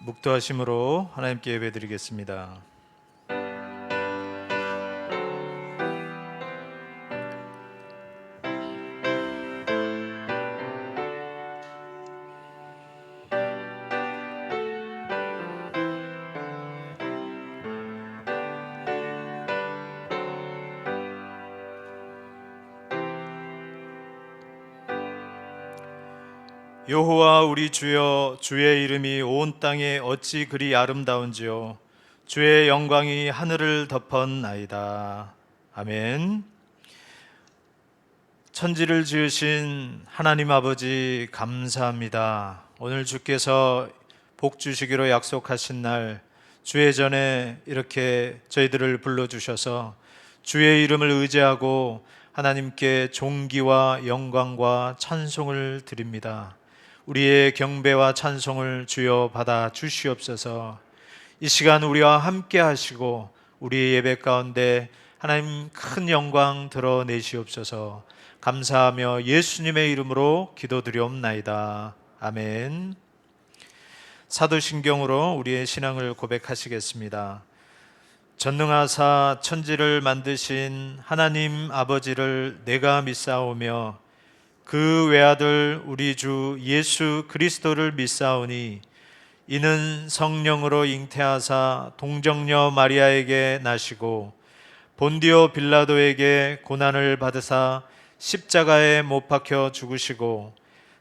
묵도하심으로 하나님께 예배드리겠습니다. 여호와 우리 주여, 주의 이름이 온 땅에 어찌 그리 아름다운지요. 주의 영광이 하늘을 덮었나이다. 아멘. 천지를 지으신 하나님 아버지 감사합니다. 오늘 주께서 복 주시기로 약속하신 날 주의 전에 이렇게 저희들을 불러주셔서 주의 이름을 의지하고 하나님께 존귀와 영광과 찬송을 드립니다. 우리의 경배와 찬송을 주여 받아 주시옵소서. 이 시간 우리와 함께 하시고 우리의 예배 가운데 하나님 큰 영광 드러내시옵소서. 감사하며 예수님의 이름으로 기도드리옵나이다. 아멘. 사도신경으로 우리의 신앙을 고백하시겠습니다. 전능하사 천지를 만드신 하나님 아버지를 내가 믿사오며 그 외아들 우리 주 예수 그리스도를 믿사오니 이는 성령으로 잉태하사 동정녀 마리아에게 나시고 본디오 빌라도에게 고난을 받으사 십자가에 못 박혀 죽으시고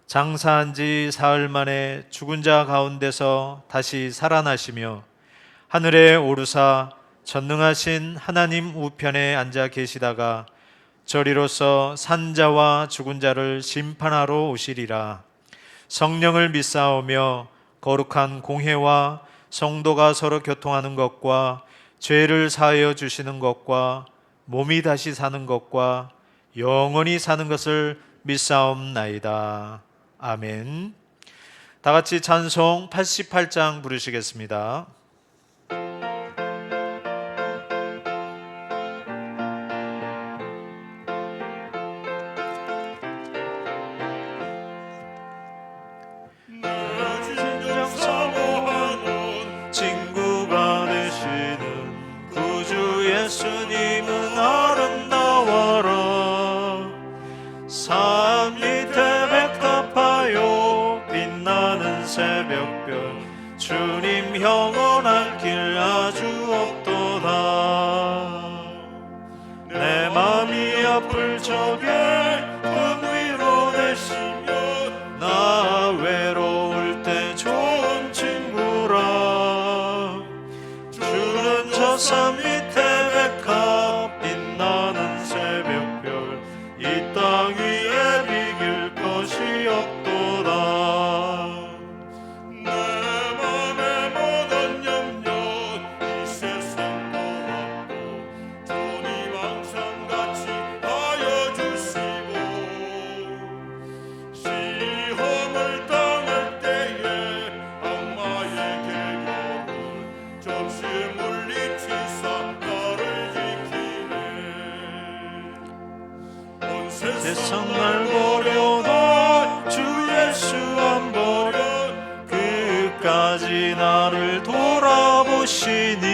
장사한 지 사흘 만에 죽은 자 가운데서 다시 살아나시며 하늘에 오르사 전능하신 하나님 우편에 앉아 계시다가 저리로서 산자와 죽은 자를 심판하러 오시리라. 성령을 믿사오며 거룩한 공회와 성도가 서로 교통하는 것과 죄를 사하여 주시는 것과 몸이 다시 사는 것과 영원히 사는 것을 믿사옵나이다. 아멘. 다 같이 찬송 88장 부르시겠습니다. 예수님은 아름다워라. 산 밑에 백합하여 빛나는 새벽별 주님 영원할 길 아주 없도다. 내 맘이 아플 적에 금 위로 내시며 나 외로울 때 좋은 친구라. 주는 저 산 밑에 빛나는 새벽별 이 땅 위에 비길 것이 없도다. 내 맘의 모든 염려 이 세상 떠났고 주님 항상 같이 하여 주시고 시험을 당할 때에 악마의 계략을 접시 물리치사 세상 날 버려도 주 예수 안 버려 끝까지 나를 돌아보시니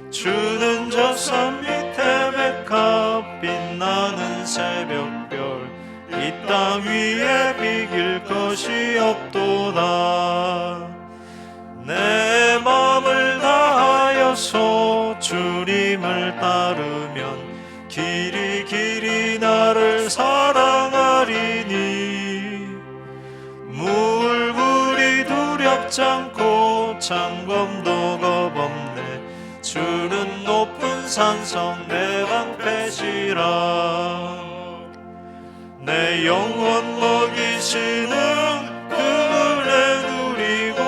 주는 저 산 밑에 백합 빛나는 새벽별 이 땅 위에 비길 것이 없도다. 내 맘을 다하여서 주님을 따르면 길이 길이 나를 사랑하리니 물불이 두렵지 않고 창검도 겁없네. 주는 높은 산성 내 방패시라. 내 영혼 먹이시는 그 은혜 누리고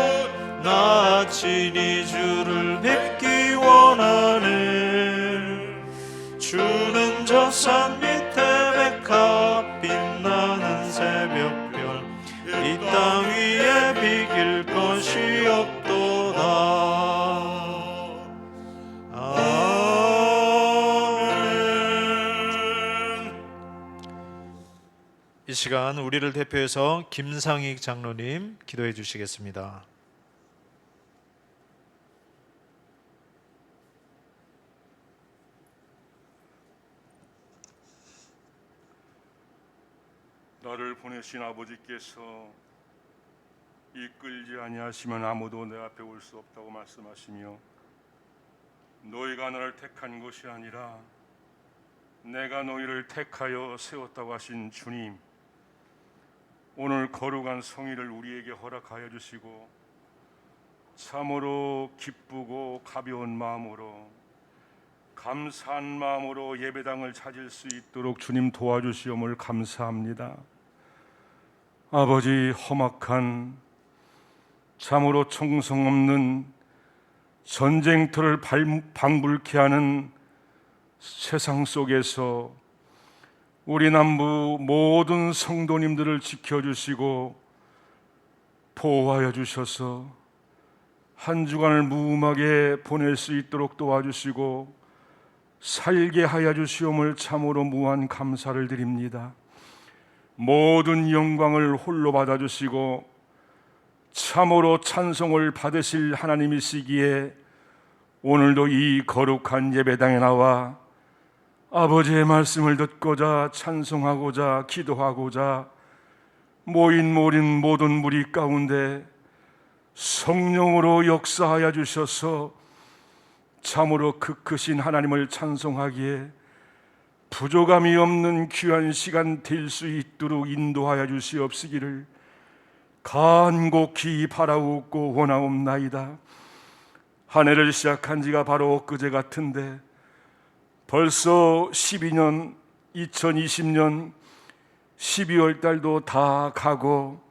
나 친히 주를 뵙기 원하네. 주는 저 산 밑에 백합 빛나는 새벽별 이 땅 위에 비길 것이 없도다. 아멘. 이 시간 우리를 대표해서 김상익 장로님 기도해 주시겠습니다. 나를 보내신 아버지께서 이끌지 아니하시면 아무도 내 앞에 올 수 없다고 말씀하시며, 너희가 나를 택한 것이 아니라 내가 너희를 택하여 세웠다고 하신 주님, 오늘 거룩한 성의를 우리에게 허락하여 주시고 참으로 기쁘고 가벼운 마음으로, 감사한 마음으로 예배당을 찾을 수 있도록 주님 도와주시옵을 감사합니다. 아버지, 험악한 참으로 총성 없는 전쟁터를 방불케 하는 세상 속에서 우리 남부 모든 성도님들을 지켜주시고 보호하여 주셔서 한 주간을 무음하게 보낼 수 있도록 도와주시고 살게 하여 주시옵을 참으로 무한 감사를 드립니다. 모든 영광을 홀로 받아주시고 참으로 찬송을 받으실 하나님이시기에 오늘도 이 거룩한 예배당에 나와 아버지의 말씀을 듣고자 찬송하고자 기도하고자 모인 모든 무리 가운데 성령으로 역사하여 주셔서 참으로 그 크신 하나님을 찬송하기에 부족함이 없는 귀한 시간 될 수 있도록 인도하여 주시옵시기를 간곡히 바라옵고 원하옵나이다. 한 해를 시작한 지가 바로 엊그제 같은데 벌써 2020년 12월 달도 다 가고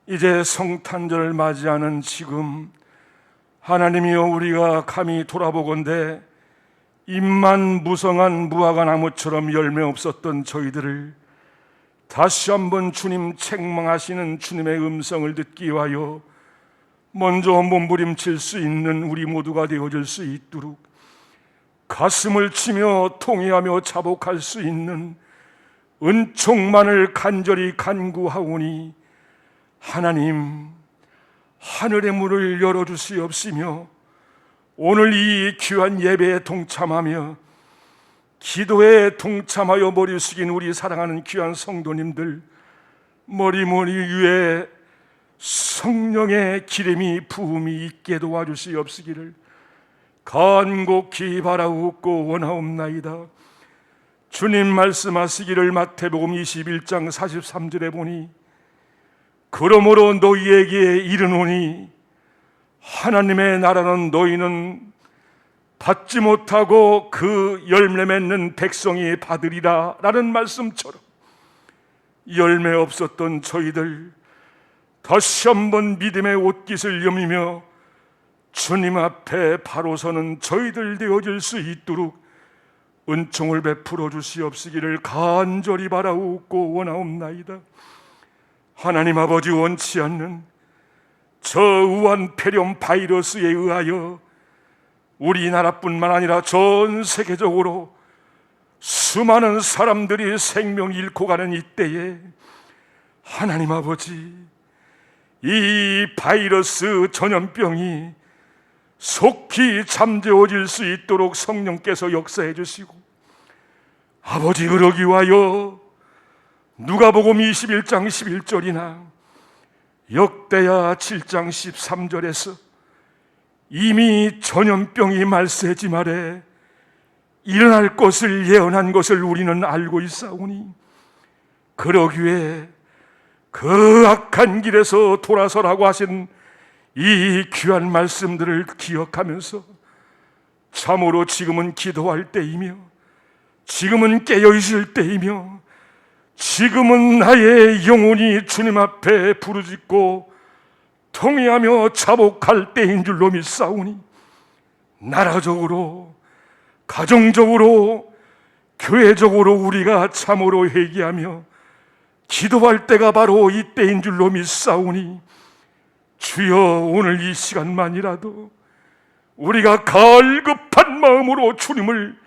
이제 성탄절을 맞이하는 지금, 하나님이여, 우리가 감히 돌아보건대 잎만 무성한 무화과 나무처럼 열매 없었던 저희들을 다시 한번 주님 책망하시는 주님의 음성을 듣기 위하여 먼저 몸부림칠 수 있는 우리 모두가 되어질 수 있도록 가슴을 치며 통회하며 자복할 수 있는 은총만을 간절히 간구하오니 하나님, 하늘의 문을 열어주시옵시며 오늘 이 귀한 예배에 동참하며 기도에 동참하여 머리 숙인 우리 사랑하는 귀한 성도님들 머리 위에 성령의 기름이 부음이 있게 도와주시옵시기를 간곡히 바라옵고 원하옵나이다. 주님 말씀하시기를 마태복음 21장 43절에 보니 그러므로 너희에게 이르노니 하나님의 나라는 너희는 받지 못하고 그 열매 맺는 백성이 받으리라 라는 말씀처럼 열매 없었던 저희들 다시 한번 믿음의 옷깃을 여미며 주님 앞에 바로 서는 저희들 되어질 수 있도록 은총을 베풀어 주시옵시기를 간절히 바라옵고 원하옵나이다. 하나님 아버지, 원치 않는 저 우한 폐렴 바이러스에 의하여 우리나라뿐만 아니라 전 세계적으로 수많은 사람들이 생명 잃고 가는 이때에 하나님 아버지, 이 바이러스 전염병이 속히 잠재워질 수 있도록 성령께서 역사해 주시고 아버지, 그러기 위하여 누가복음 21장 11절이나 역대하 7장 13절에서 이미 전염병이 말세지 말에 일어날 것을 예언한 것을 우리는 알고 있사오니 그러기에 그 악한 길에서 돌아서라고 하신 이 귀한 말씀들을 기억하면서 참으로 지금은 기도할 때이며 지금은 깨어있을 때이며 지금은 나의 영혼이 주님 앞에 부르짖고 통회하며 자복할 때인 줄로 믿사오니 나라적으로 가정적으로 교회적으로 우리가 참으로 회개하며 기도할 때가 바로 이때인 줄로 믿사오니 주여, 오늘 이 시간만이라도 우리가 갈급한 마음으로 주님을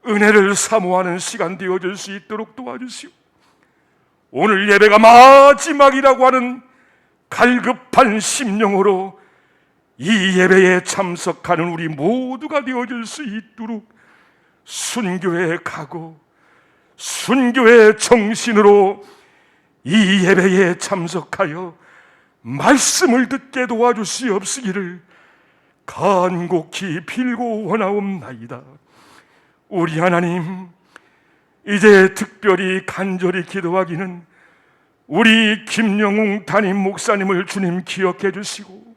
은혜를 사모하는 시간 되어질 수 있도록 도와주시오. 오늘 예배가 마지막이라고 하는 갈급한 심령으로 이 예배에 참석하는 우리 모두가 되어질 수 있도록 순교에 가고 순교의 정신으로 이 예배에 참석하여 말씀을 듣게 도와주시옵시기를 간곡히 빌고 원하옵나이다. 우리 하나님, 이제 특별히 간절히 기도하기는 우리 김영웅 담임 목사님을 주님 기억해 주시고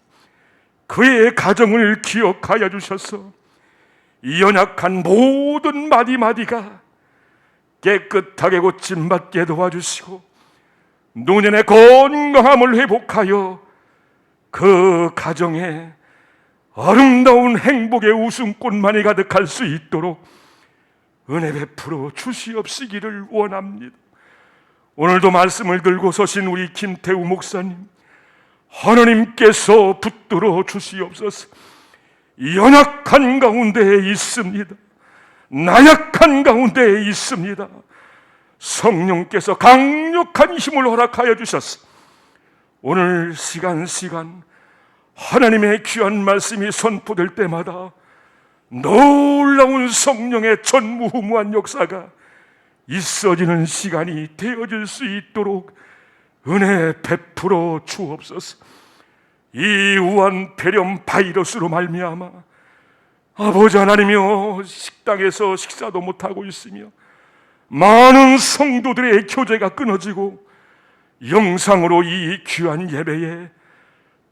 그의 가정을 기억하여 주셔서 연약한 모든 마디마디가 깨끗하게 고침받게 도와주시고 노년의 건강함을 회복하여 그 가정에 아름다운 행복의 웃음꽃만이 가득할 수 있도록 은혜 베풀어 주시옵시기를 원합니다. 오늘도 말씀을 들고 서신 우리 김태우 목사님, 하나님께서 붙들어 주시옵소서. 연약한 가운데에 있습니다. 나약한 가운데에 있습니다. 성령께서 강력한 힘을 허락하여 주셔서 오늘 시간 하나님의 귀한 말씀이 선포될 때마다 놀라운 성령의 전무후무한 역사가 있어지는 시간이 되어질 수 있도록 은혜 베풀어 주옵소서. 이 우한 폐렴 바이러스로 말미암아 아버지 하나님이여 식당에서 식사도 못하고 있으며 많은 성도들의 교제가 끊어지고 영상으로 이 귀한 예배에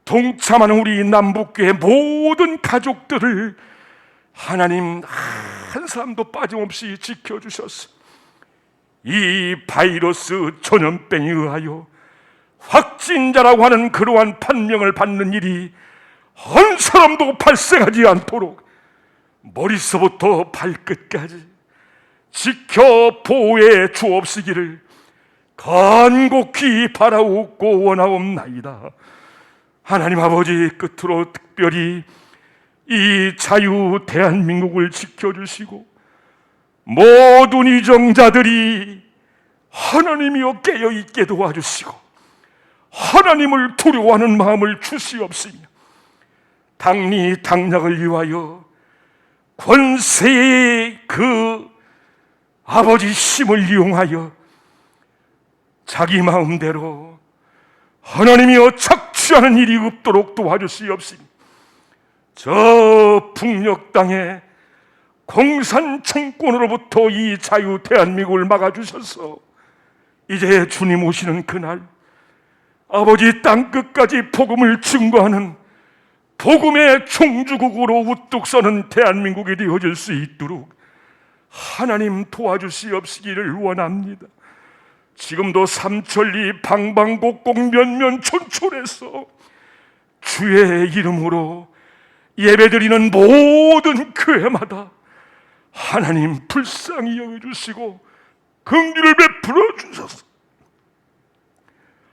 동참하는 우리 남북교회 모든 가족들을 하나님 한 사람도 빠짐없이 지켜주셔서 이 바이러스 전염병에 의하여 확진자라고 하는 그러한 판명을 받는 일이 한 사람도 발생하지 않도록 머리서부터 발끝까지 지켜 보호해 주옵시기를 간곡히 바라옵고 원하옵나이다. 하나님 아버지, 끝으로 특별히 이 자유 대한민국을 지켜주시고 모든 이정자들이 하나님이여 깨어있게 도와주시고 하나님을 두려워하는 마음을 주시옵시며 당리 당략을 위하여 권세의 그 아버지 힘을 이용하여 자기 마음대로 하나님이여 착취하는 일이 없도록 도와주시옵시며 저 북녘 땅에 공산 정권으로부터 이 자유 대한민국을 막아주셔서 이제 주님 오시는 그날 아버지 땅끝까지 복음을 증거하는 복음의 종주국으로 우뚝 서는 대한민국이 되어질 수 있도록 하나님 도와주시옵시기를 원합니다. 지금도 삼천리 방방곡곡 면면촌촌에서 주의 이름으로 예배드리는 모든 교회마다 하나님 불쌍히 여겨주시고 긍휼을 베풀어 주셔서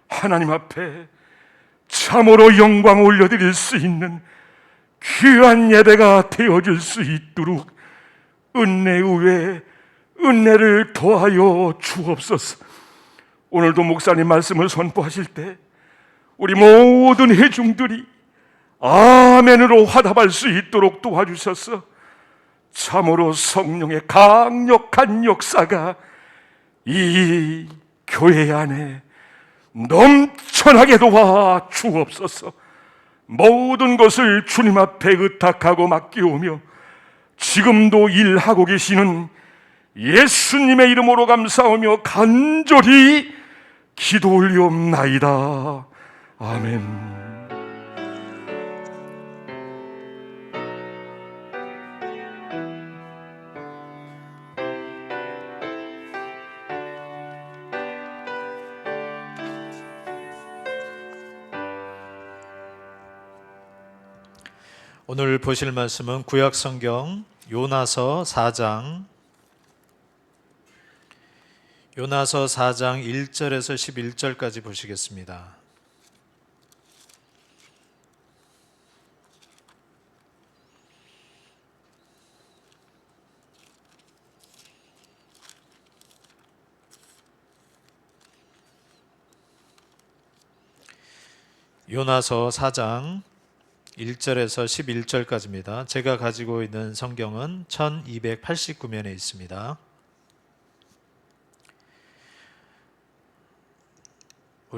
하나님 앞에 참으로 영광 올려드릴 수 있는 귀한 예배가 되어질 수 있도록 은혜 위에 은혜를 더하여 주옵소서. 오늘도 목사님 말씀을 선포하실 때 우리 모든 회중들이 아멘으로 화답할 수 있도록 도와주셔서 참으로 성령의 강력한 역사가 이 교회 안에 넘쳐나게 도와 주옵소서. 모든 것을 주님 앞에 의탁하고 맡기오며 지금도 일하고 계시는 예수님의 이름으로 감사하며 간절히 기도 올리옵나이다. 아멘. 오늘 보실 말씀은 구약성경 요나서 4장 1절에서 11절까지 보시겠습니다. 요나서 4장 1절에서 11절까지입니다. 제가 가지고 있는 성경은 1289면에 있습니다.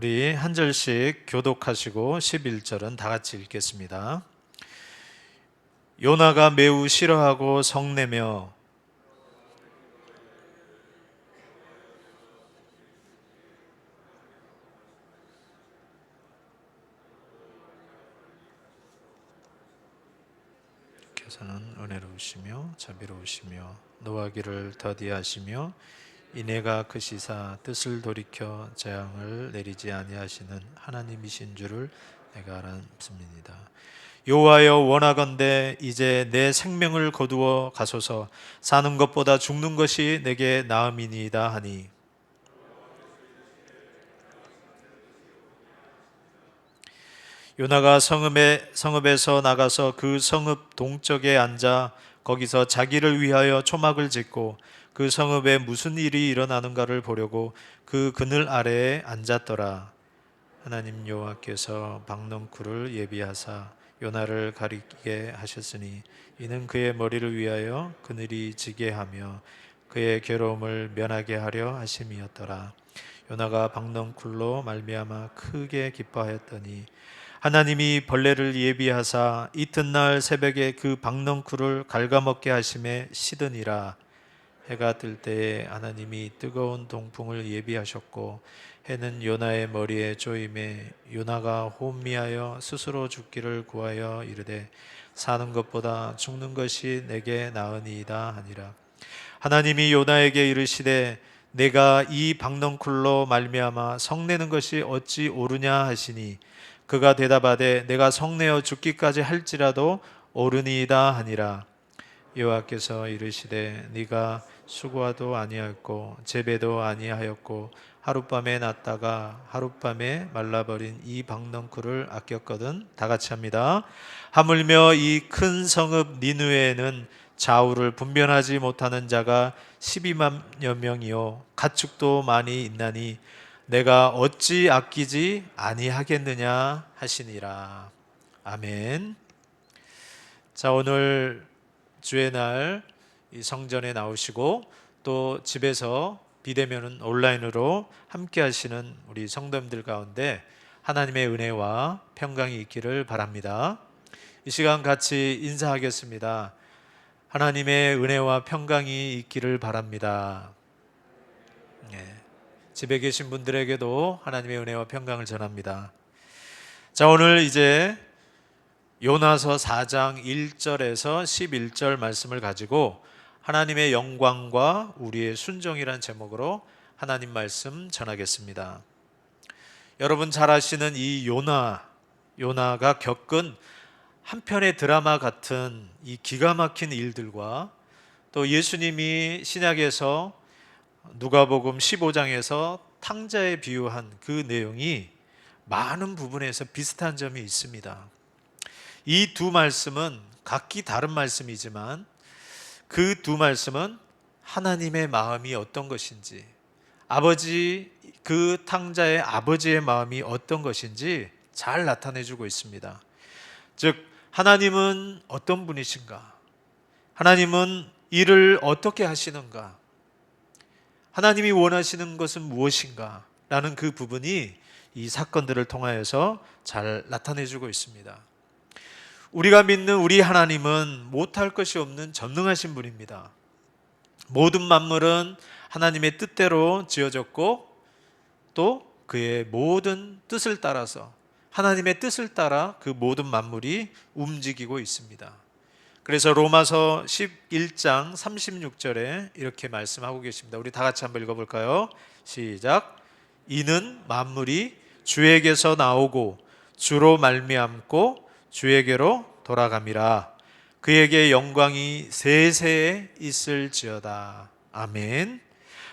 우리 한 절씩 교독하시고 11절은 다 같이 읽겠습니다. 요나가 매우 싫어하고 성내며 께서는 은혜로우시며 자비로우시며 노하기를 더디하시며 이내가 크시사 뜻을 돌이켜 재앙을 내리지 아니하시는 하나님이신 줄을 내가 알았습니다. 여호와여 원하건대 이제 내 생명을 거두어 가소서. 사는 것보다 죽는 것이 내게 나음이니이다 하니 요나가 성읍에서 나가서 그 성읍 동쪽에 앉아 거기서 자기를 위하여 초막을 짓고 그 성읍에 무슨 일이 일어나는가를 보려고 그 그늘 아래에 앉았더라. 하나님 여호와께서 박넝쿨을 예비하사 요나를 가리게 하셨으니 이는 그의 머리를 위하여 그늘이 지게 하며 그의 괴로움을 면하게 하려 하심이었더라. 요나가 박넝쿨로 말미암아 크게 기뻐하였더니 하나님이 벌레를 예비하사 이튿날 새벽에 그 박넝쿨을 갉아먹게 하심에 시드니라. 해가 뜰 때에 하나님이 뜨거운 동풍을 예비하셨고 해는 요나의 머리에 쪼임에 요나가 혼미하여 스스로 죽기를 구하여 이르되 사는 것보다 죽는 것이 내게 나으니이다 하니라. 하나님이 요나에게 이르시되 내가 이 박넝쿨로 말미암아 성내는 것이 어찌 옳으냐 하시니 그가 대답하되 내가 성내어 죽기까지 할지라도 옳으니이다 하니라. 여호와께서 이르시되 네가 수고하도 아니하였고 재배도 아니하였고 하룻밤에 났다가 하룻밤에 말라버린 이 박넝쿨을 아꼈거든. 다 같이 합니다. 하물며 이 큰 성읍 니느웨에는 좌우를 분별하지 못하는 자가 12만여 명이요 가축도 많이 있나니 내가 어찌 아끼지 아니하겠느냐 하시니라. 아멘. 자, 오늘 주의 날 이 성전에 나오시고 또 집에서 비대면은 온라인으로 함께 하시는 우리 성도님들 가운데 하나님의 은혜와 평강이 있기를 바랍니다. 이 시간 같이 인사하겠습니다. 하나님의 은혜와 평강이 있기를 바랍니다. 집에 계신 분들에게도 하나님의 은혜와 평강을 전합니다. 자, 오늘 이제 요나서 4장 1절에서 11절 말씀을 가지고 하나님의 영광과 우리의 순종이란 제목으로 하나님 말씀 전하겠습니다. 여러분 잘 아시는 이 요나가 겪은 한편의 드라마 같은 이 기가 막힌 일들과 또 예수님이 신약에서 누가복음 15장에서 탕자에 비유한 그 내용이 많은 부분에서 비슷한 점이 있습니다. 이 두 말씀은 각기 다른 말씀이지만 그 두 말씀은 하나님의 마음이 어떤 것인지, 그 탕자의 아버지의 마음이 어떤 것인지 잘 나타내주고 있습니다. 즉 하나님은 어떤 분이신가? 하나님은 일을 어떻게 하시는가? 하나님이 원하시는 것은 무엇인가? 라는 그 부분이 이 사건들을 통하여서 잘 나타내주고 있습니다. 우리가 믿는 우리 하나님은 못할 것이 없는 전능하신 분입니다. 모든 만물은 하나님의 뜻대로 지어졌고 또 그의 모든 뜻을 따라서 하나님의 뜻을 따라 그 모든 만물이 움직이고 있습니다. 그래서 로마서 11장 36절에 이렇게 말씀하고 계십니다. 우리 다 같이 한번 읽어볼까요? 시작. 이는 만물이 주에게서 나오고 주로 말미암고 주에게로 돌아감이라. 그에게 영광이 세세에 있을지어다. 아멘.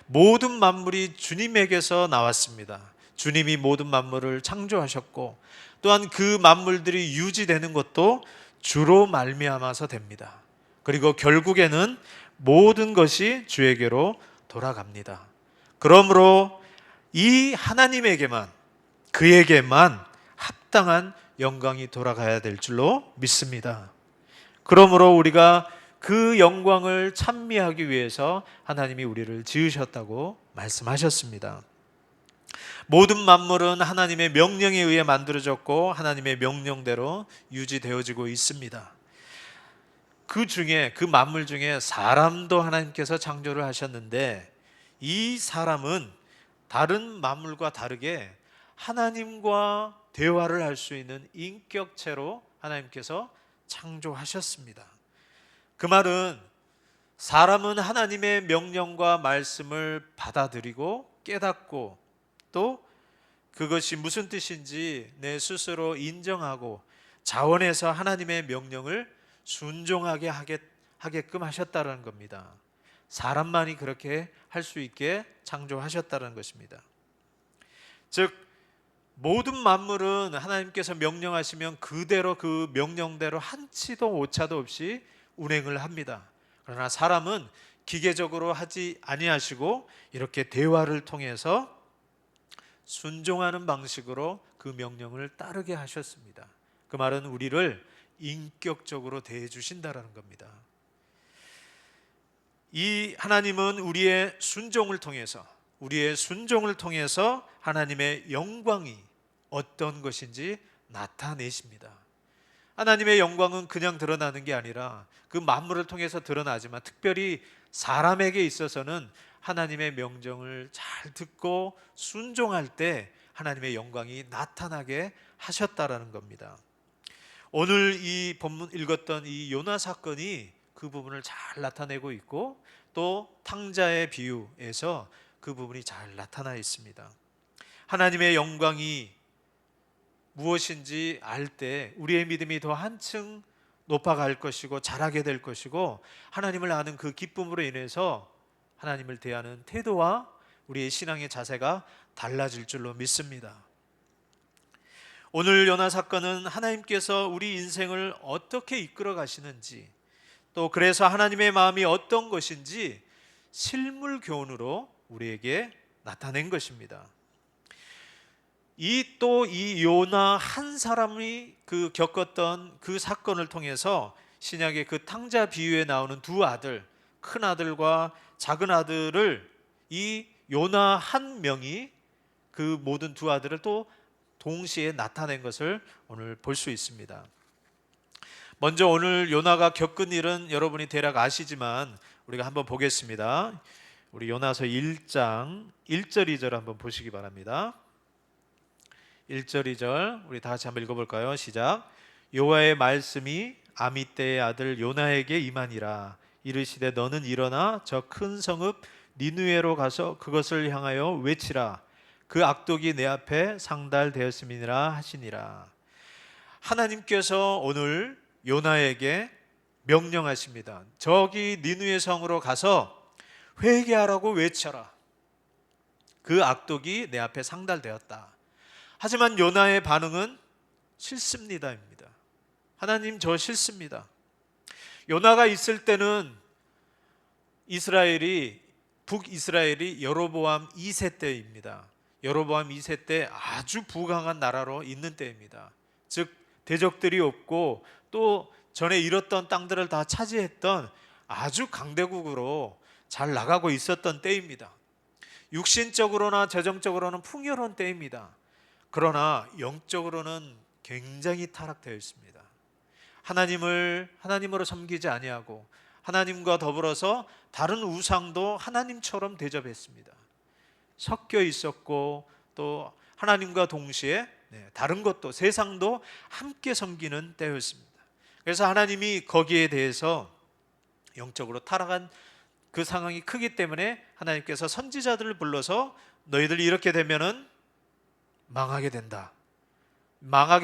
모든 만물이 주님에게서 나왔습니다. 주님이 모든 만물을 창조하셨고 또한 그 만물들이 유지되는 것도 주로 말미암아서 됩니다. 그리고 결국에는 모든 것이 주에게로 돌아갑니다. 그러므로 이 하나님에게만, 그에게만 합당한 영광이 돌아가야 될 줄로 믿습니다. 그러므로 우리가 그 영광을 찬미하기 위해서 하나님이 우리를 지으셨다고 말씀하셨습니다. 모든 만물은 하나님의 명령에 의해 만들어졌고 하나님의 명령대로 유지되어지고 있습니다. 그 중에, 그 만물 중에 사람도 하나님께서 창조를 하셨는데, 이 사람은 다른 만물과 다르게 하나님과 대화를 할 수 있는 인격체로 하나님께서 창조하셨습니다. 그 말은 사람은 하나님의 명령과 말씀을 받아들이고 깨닫고, 또 그것이 무슨 뜻인지 내 스스로 인정하고 자원해서 하나님의 명령을 순종하게 하게끔 하셨다는 겁니다. 사람만이 그렇게 할 수 있게 창조하셨다는 것입니다. 즉 모든 만물은 하나님께서 명령하시면 그대로 그 명령대로 한치도 오차도 없이 운행을 합니다. 그러나 사람은 기계적으로 하지 아니하시고 이렇게 대화를 통해서 순종하는 방식으로 그 명령을 따르게 하셨습니다. 그 말은 우리를 인격적으로 대해 주신다라는 겁니다. 이 하나님은 우리의 순종을 통해서 하나님의 영광이 어떤 것인지 나타내십니다. 하나님의 영광은 그냥 드러나는 게 아니라 그 만물을 통해서 드러나지만, 특별히 사람에게 있어서는 하나님의 명령을 잘 듣고 순종할 때 하나님의 영광이 나타나게 하셨다라는 겁니다. 오늘 이 본문 읽었던 이 요나 사건이 그 부분을 잘 나타내고 있고, 또 탕자의 비유에서 그 부분이 잘 나타나 있습니다. 하나님의 영광이 무엇인지 알 때 우리의 믿음이 더 한층 높아갈 것이고 자라게 될 것이고, 하나님을 아는 그 기쁨으로 인해서 하나님을 대하는 태도와 우리의 신앙의 자세가 달라질 줄로 믿습니다. 오늘 요나 사건은 하나님께서 우리 인생을 어떻게 이끌어 가시는지, 또 그래서 하나님의 마음이 어떤 것인지 실물 교훈으로 우리에게 나타낸 것입니다. 이 요나 한 사람이 그 겪었던 그 사건을 통해서 신약의 그 탕자 비유에 나오는 두 아들, 큰 아들과 작은 아들을, 이 요나 한 명이 그 모든 두 아들을 또 동시에 나타낸 것을 오늘 볼 수 있습니다. 먼저 오늘 요나가 겪은 일은 여러분이 대략 아시지만 우리가 한번 보겠습니다. 우리 요나서 1장 1절 2절 한번 보시기 바랍니다. 1절 2절 우리 다 같이 한번 읽어볼까요? 시작. 여호와의 말씀이 아미떼의 아들 요나에게 임하니라. 이르시되 너는 일어나 저 큰 성읍 니느웨로 가서 그것을 향하여 외치라. 그 악독이 내 앞에 상달되었음이니라 하시니라. 하나님께서 오늘 요나에게 명령하십니다. 저기 니느웨 성으로 가서 회개하라고 외쳐라. 그 악독이 내 앞에 상달되었다. 하지만 요나의 반응은 싫습니다입니다. 하나님, 저 싫습니다. 요나가 있을 때는 북이스라엘이 여로보암 2세 때입니다. 여로보암 2세 때 아주 부강한 나라로 있는 때입니다. 즉 대적들이 없고 또 전에 잃었던 땅들을 다 차지했던 아주 강대국으로 잘 나가고 있었던 때입니다. 육신적으로나 재정적으로는 풍요로운 때입니다. 그러나 영적으로는 굉장히 타락되어 있습니다. 하나님으로 섬기지 아니하고 하나님과 더불어서 다른 우상도 하나님처럼 대접했습니다. 섞여 있었고, 또 하나님과 동시에 다른 것도, 세상도 함께 섬기는 때였습니다. 그래서 하나님이 거기에 대해서 영적으로 타락한 그 상황이 크기 때문에 하나님께서 선지자들을 불러서 너희들 이렇게 되면은 망하게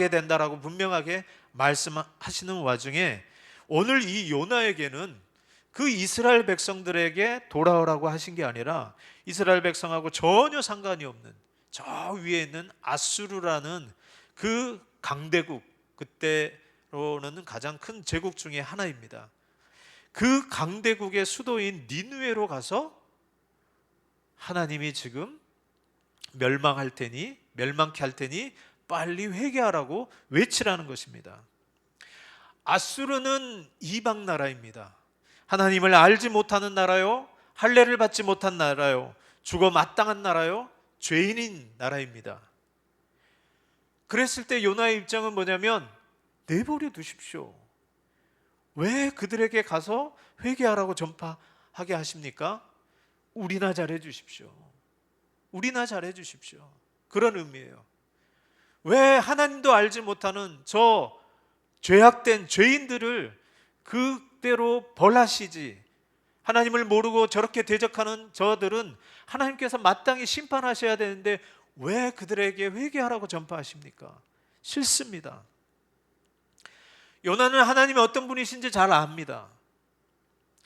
된다라고 분명하게 말씀하시는 와중에 오늘 이 요나에게는 그 이스라엘 백성들에게 돌아오라고 하신 게 아니라 이스라엘 백성하고 전혀 상관이 없는 저 위에 있는 아수르라는 그 강대국, 그때로는 가장 큰 제국 중에 하나입니다. 그 강대국의 수도인 니느웨로 가서 하나님이 지금 멸망케 할 테니 빨리 회개하라고 외치라는 것입니다. 아수르는 이방 나라입니다. 하나님을 알지 못하는 나라요, 할례를 받지 못한 나라요, 죽어 마땅한 나라요, 죄인인 나라입니다. 그랬을 때 요나의 입장은 뭐냐면 내버려 두십시오. 왜 그들에게 가서 회개하라고 전파하게 하십니까? 우리나 잘해 주십시오. 우리나 잘해 주십시오. 그런 의미예요. 왜 하나님도 알지 못하는 저 죄악된 죄인들을 그대로 벌하시지? 하나님을 모르고 저렇게 대적하는 저들은 하나님께서 마땅히 심판하셔야 되는데 왜 그들에게 회개하라고 전파하십니까? 싫습니다. 요나는 하나님이 어떤 분이신지 잘 압니다.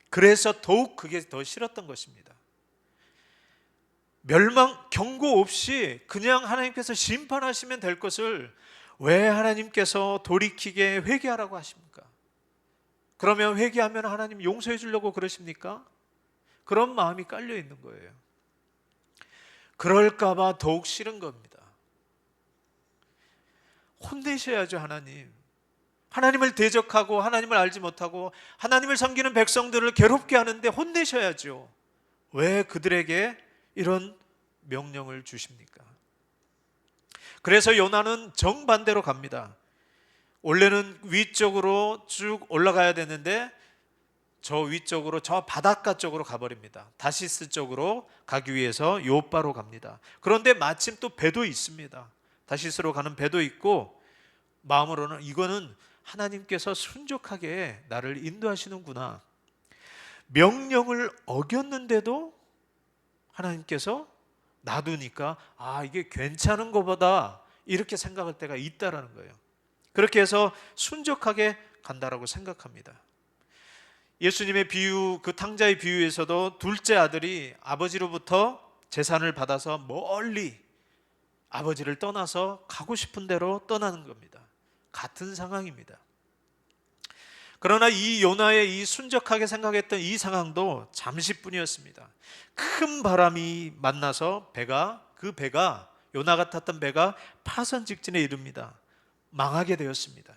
그래서 더욱 그게 더 싫었던 것입니다. 경고 없이 그냥 하나님께서 심판하시면 될 것을 왜 하나님께서 돌이키게 회개하라고 하십니까? 그러면 회개하면 하나님 용서해 주려고 그러십니까? 그런 마음이 깔려 있는 거예요. 그럴까 봐 더욱 싫은 겁니다. 혼내셔야죠, 하나님. 하나님을 대적하고 하나님을 알지 못하고 하나님을 섬기는 백성들을 괴롭게 하는데 혼내셔야죠. 왜 그들에게 이런 명령을 주십니까? 그래서 요나는 정반대로 갑니다. 원래는 위쪽으로 쭉 올라가야 되는데 저 위쪽으로, 저 바닷가 쪽으로 가버립니다. 다시스 쪽으로 가기 위해서 요바로 갑니다. 그런데 마침 또 배도 있습니다. 다시스로 가는 배도 있고 마음으로는 이거는 하나님께서 순종하게 나를 인도하시는구나. 명령을 어겼는데도 하나님께서 놔두니까 이게 괜찮은 것보다 이렇게 생각할 때가 있다라는 거예요. 그렇게 해서 순종하게 간다라고 생각합니다. 예수님의 비유, 그 탕자의 비유에서도 둘째 아들이 아버지로부터 재산을 받아서 멀리 아버지를 떠나서 가고 싶은 대로 떠나는 겁니다. 같은 상황입니다. 그러나 이 요나의 이 순적하게 생각했던 이 상황도 잠시뿐이었습니다. 큰 바람이 만나서 그 배가 요나가 탔던 배가 파선 직전에 이릅니다. 망하게 되었습니다.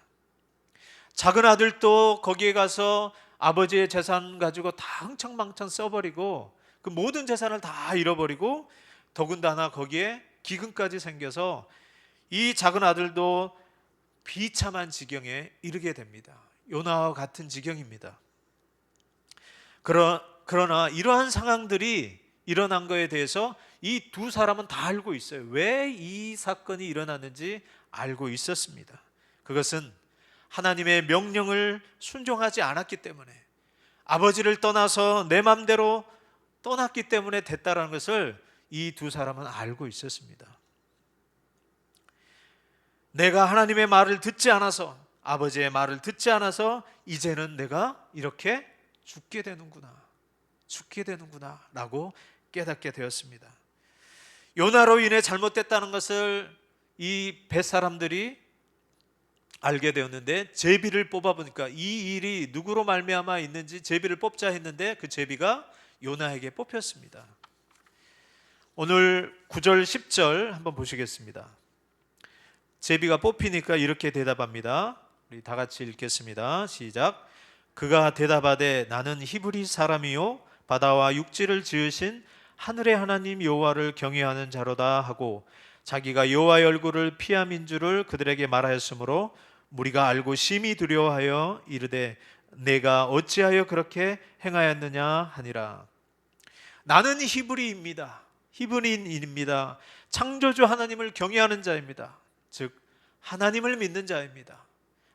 작은 아들도 거기에 가서 아버지의 재산 가지고 다 흥청망청 써버리고 그 모든 재산을 다 잃어버리고 더군다나 거기에 기근까지 생겨서 이 작은 아들도 비참한 지경에 이르게 됩니다. 요나와 같은 지경입니다. 그러나 이러한 상황들이 일어난 것에 대해서 이 두 사람은 다 알고 있어요. 왜 이 사건이 일어났는지 알고 있었습니다. 그것은 하나님의 명령을 순종하지 않았기 때문에, 아버지를 떠나서 내 맘대로 떠났기 때문에 됐다는 것을 이 두 사람은 알고 있었습니다. 내가 하나님의 말을 듣지 않아서, 아버지의 말을 듣지 않아서 이제는 내가 이렇게 죽게 되는구나 라고 깨닫게 되었습니다. 요나로 인해 잘못됐다는 것을 이 뱃사람들이 알게 되었는데 제비를 뽑아보니까 이 일이 누구로 말미암아 있는지 제비를 뽑자 했는데 그 제비가 요나에게 뽑혔습니다. 오늘 9절 10절 한번 보시겠습니다. 제비가 뽑히니까 이렇게 대답합니다. 우리 다 같이 읽겠습니다. 시작. 그가 대답하되 나는 히브리 사람이요 바다와 육지를 지으신 하늘의 하나님 여호와를 경외하는 자로다 하고 자기가 여호와의 얼굴을 피함인 줄을 그들에게 말하였으므로 무리가 알고 심히 두려워하여 이르되 내가 어찌하여 그렇게 행하였느냐 하니라. 나는 히브리인입니다. 창조주 하나님을 경외하는 자입니다. 즉 하나님을 믿는 자입니다.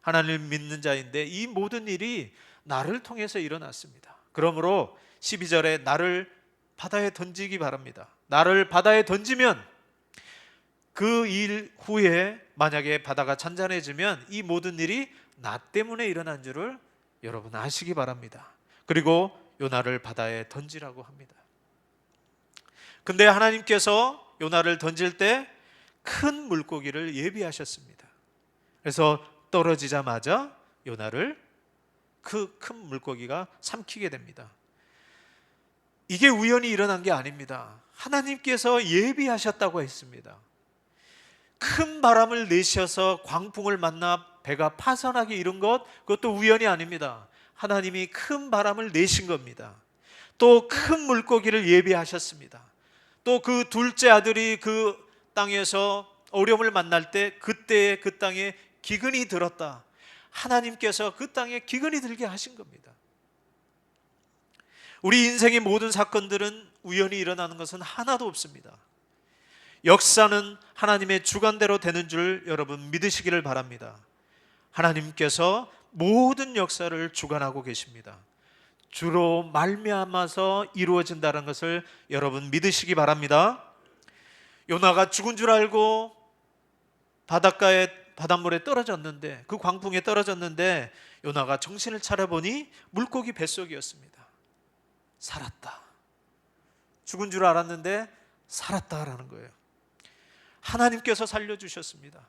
하나님을 믿는 자인데 이 모든 일이 나를 통해서 일어났습니다. 그러므로 12절에 나를 바다에 던지기 바랍니다. 나를 바다에 던지면 그 일 후에 만약에 바다가 잔잔해지면 이 모든 일이 나 때문에 일어난 줄을 여러분 아시기 바랍니다. 그리고 요나를 바다에 던지라고 합니다. 근데 하나님께서 요나를 던질 때 큰 물고기를 예비하셨습니다. 그래서 떨어지자마자 요나를 그 큰 물고기가 삼키게 됩니다. 이게 우연히 일어난 게 아닙니다. 하나님께서 예비하셨다고 했습니다. 큰 바람을 내셔서 광풍을 만나 배가 파선하게 이룬 그것도 우연이 아닙니다. 하나님이 큰 바람을 내신 겁니다. 또 큰 물고기를 예비하셨습니다. 또 그 둘째 아들이 그 땅에서 어려움을 만날 때 그때 그 땅에 기근이 들었다. 하나님께서 그 땅에 기근이 들게 하신 겁니다. 우리 인생의 모든 사건들은 우연히 일어나는 것은 하나도 없습니다. 역사는 하나님의 주관대로 되는 줄 여러분 믿으시기를 바랍니다. 하나님께서 모든 역사를 주관하고 계십니다. 주로 말미암아서 이루어진다는 것을 여러분 믿으시기 바랍니다. 요나가 죽은 줄 알고 바닷물에 떨어졌는데, 그 광풍에 떨어졌는데 요나가 정신을 차려보니 물고기 뱃속이었습니다. 살았다. 죽은 줄 알았는데 살았다라는 거예요. 하나님께서 살려주셨습니다.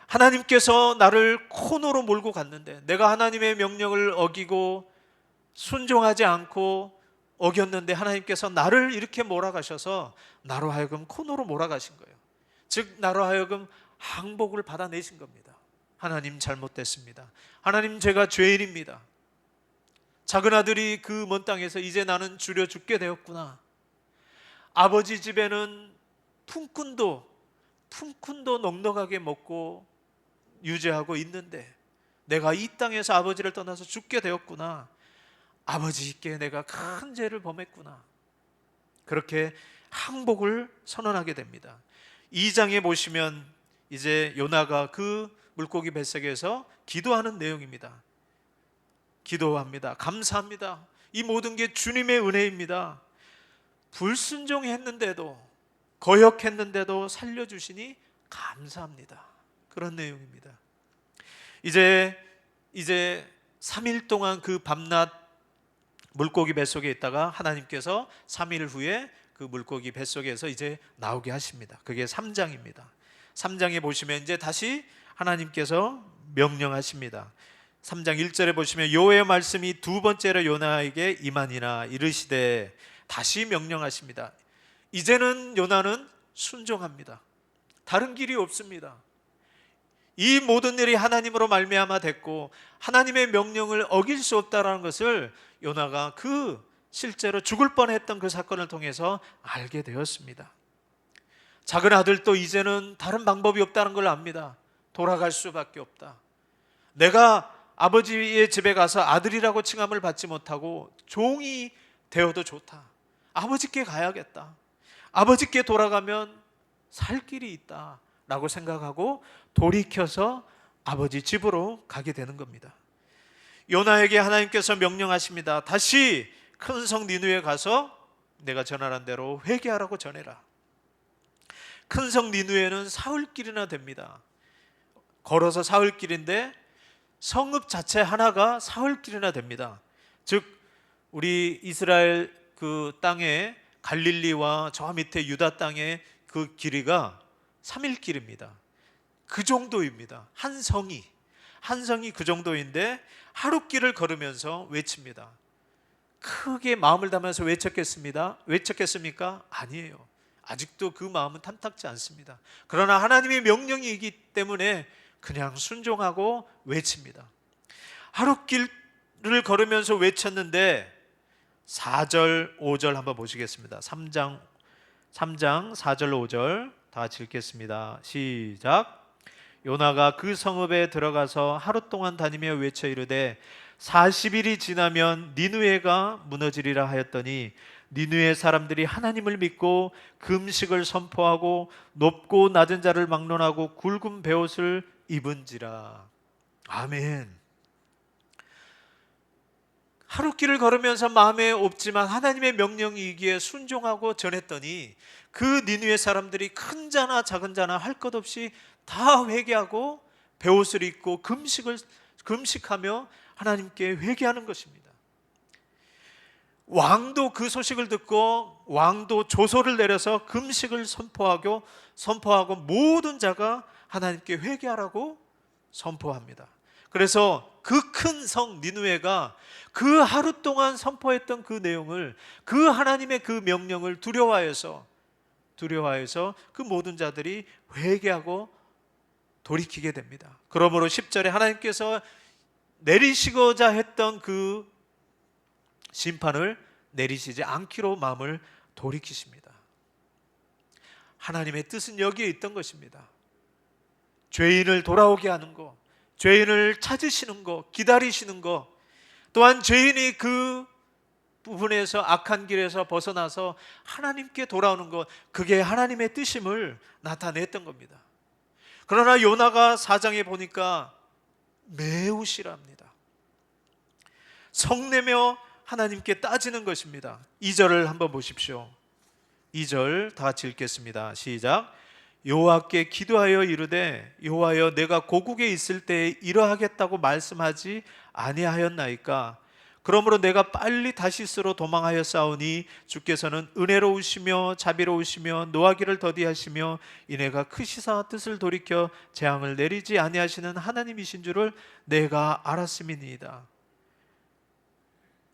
하나님께서 나를 코너로 몰고 갔는데, 내가 하나님의 명령을 어기고 순종하지 않고 어겼는데 하나님께서 나를 이렇게 몰아가셔서 나로 하여금 코너로 몰아가신 거예요. 즉 나로 하여금 항복을 받아내신 겁니다. 하나님 잘못됐습니다. 하나님 제가 죄인입니다. 작은 아들이 그 먼 땅에서 이제 나는 줄여 죽게 되었구나. 아버지 집에는 품꾼도 넉넉하게 먹고 유지하고 있는데 내가 이 땅에서 아버지를 떠나서 죽게 되었구나. 아버지께 내가 큰 죄를 범했구나. 그렇게 항복을 선언하게 됩니다. 2장에 보시면 이제 요나가 그 물고기 뱃속에서 기도하는 내용입니다. 기도합니다. 감사합니다. 이 모든 게 주님의 은혜입니다. 불순종했는데도, 거역했는데도 살려주시니 감사합니다. 그런 내용입니다. 이제 3일 동안 그 밤낮 물고기 뱃속에 있다가 하나님께서 3일 후에 그 물고기 뱃속에서 이제 나오게 하십니다. 그게 3장입니다. 3장에 보시면 이제 다시 하나님께서 명령하십니다. 3장 1절에 보시면 여호와의 말씀이 두 번째로 요나에게 임하니라 이르시되, 다시 명령하십니다. 이제는 요나는 순종합니다. 다른 길이 없습니다. 이 모든 일이 하나님으로 말미암아 됐고 하나님의 명령을 어길 수 없다라는 것을 요나가 그 실제로 죽을 뻔했던 그 사건을 통해서 알게 되었습니다. 작은 아들도 이제는 다른 방법이 없다는 걸 압니다. 돌아갈 수밖에 없다. 내가 아버지의 집에 가서 아들이라고 칭함을 받지 못하고 종이 되어도 좋다. 아버지께 가야겠다. 아버지께 돌아가면 살 길이 있다 라고 생각하고 돌이켜서 아버지 집으로 가게 되는 겁니다. 요나에게 하나님께서 명령하십니다. 다시 큰 성 니느웨에 가서 내가 전하란 대로 회개하라고 전해라. 큰 성 니느웨는 사흘길이나 됩니다. 걸어서 사흘길인데 성읍 자체 하나가 사흘길이나 됩니다. 즉 우리 이스라엘 그 땅에 갈릴리와 저 밑에 유다 땅의 그 길이가 3일 길입니다. 그 정도입니다. 한 성이 그 정도인데 하루 길을 걸으면서 외칩니다. 크게 마음을 담아서 외쳤겠습니까? 아니에요. 아직도 그 마음은 탐탁지 않습니다. 그러나 하나님의 명령이기 때문에 그냥 순종하고 외칩니다. 하루 길을 걸으면서 외쳤는데 4절 5절 한번 보시겠습니다. 3장 4절 5절 다 같이 읽겠습니다. 시작. 요나가 그 성읍에 들어가서 하루 동안 다니며 외쳐 이르되 40일이 지나면 니느웨가 무너지리라 하였더니 니느웨 사람들이 하나님을 믿고 금식을 선포하고 높고 낮은 자를 막론하고 굵은 베옷을 입은지라. 아멘. 하루길을 걸으면서 마음에 없지만 하나님의 명령이기에 순종하고 전했더니 그 니느웨 사람들이 큰 자나 작은 자나 할 것 없이 다 회개하고 베옷을 입고 금식하며 하나님께 회개하는 것입니다. 왕도 그 소식을 듣고 왕도 조서를 내려서 금식을 선포하고 모든 자가 하나님께 회개하라고 선포합니다. 그래서 그 큰 성 니느웨가 그 하루 동안 선포했던 그 내용을, 그 하나님의 그 명령을 두려워해서 그 모든 자들이 회개하고 돌이키게 됩니다. 그러므로 10절에 하나님께서 내리시고자 했던 그 심판을 내리시지 않기로 마음을 돌이키십니다. 하나님의 뜻은 여기에 있던 것입니다. 죄인을 돌아오게 하는 것, 죄인을 찾으시는 것, 기다리시는 것, 또한 죄인이 그 부분에서 악한 길에서 벗어나서 하나님께 돌아오는 것, 그게 하나님의 뜻임을 나타냈던 겁니다. 그러나 요나가 4장에 보니까 매우 싫어합니다. 성내며 하나님께 따지는 것입니다. 2절을 한번 보십시오. 2절 다 같이 읽겠습니다. 시작. 여호와께 기도하여 이르되 여호와여 내가 고국에 있을 때에 이러하겠다고 말씀하지 아니하였나이까. 그러므로 내가 빨리 다시스로 도망하였사오니 주께서는 은혜로우시며 자비로우시며 노하기를 더디하시며 이내가 크시사 뜻을 돌이켜 재앙을 내리지 아니하시는 하나님이신 줄을 내가 알았음이니이다.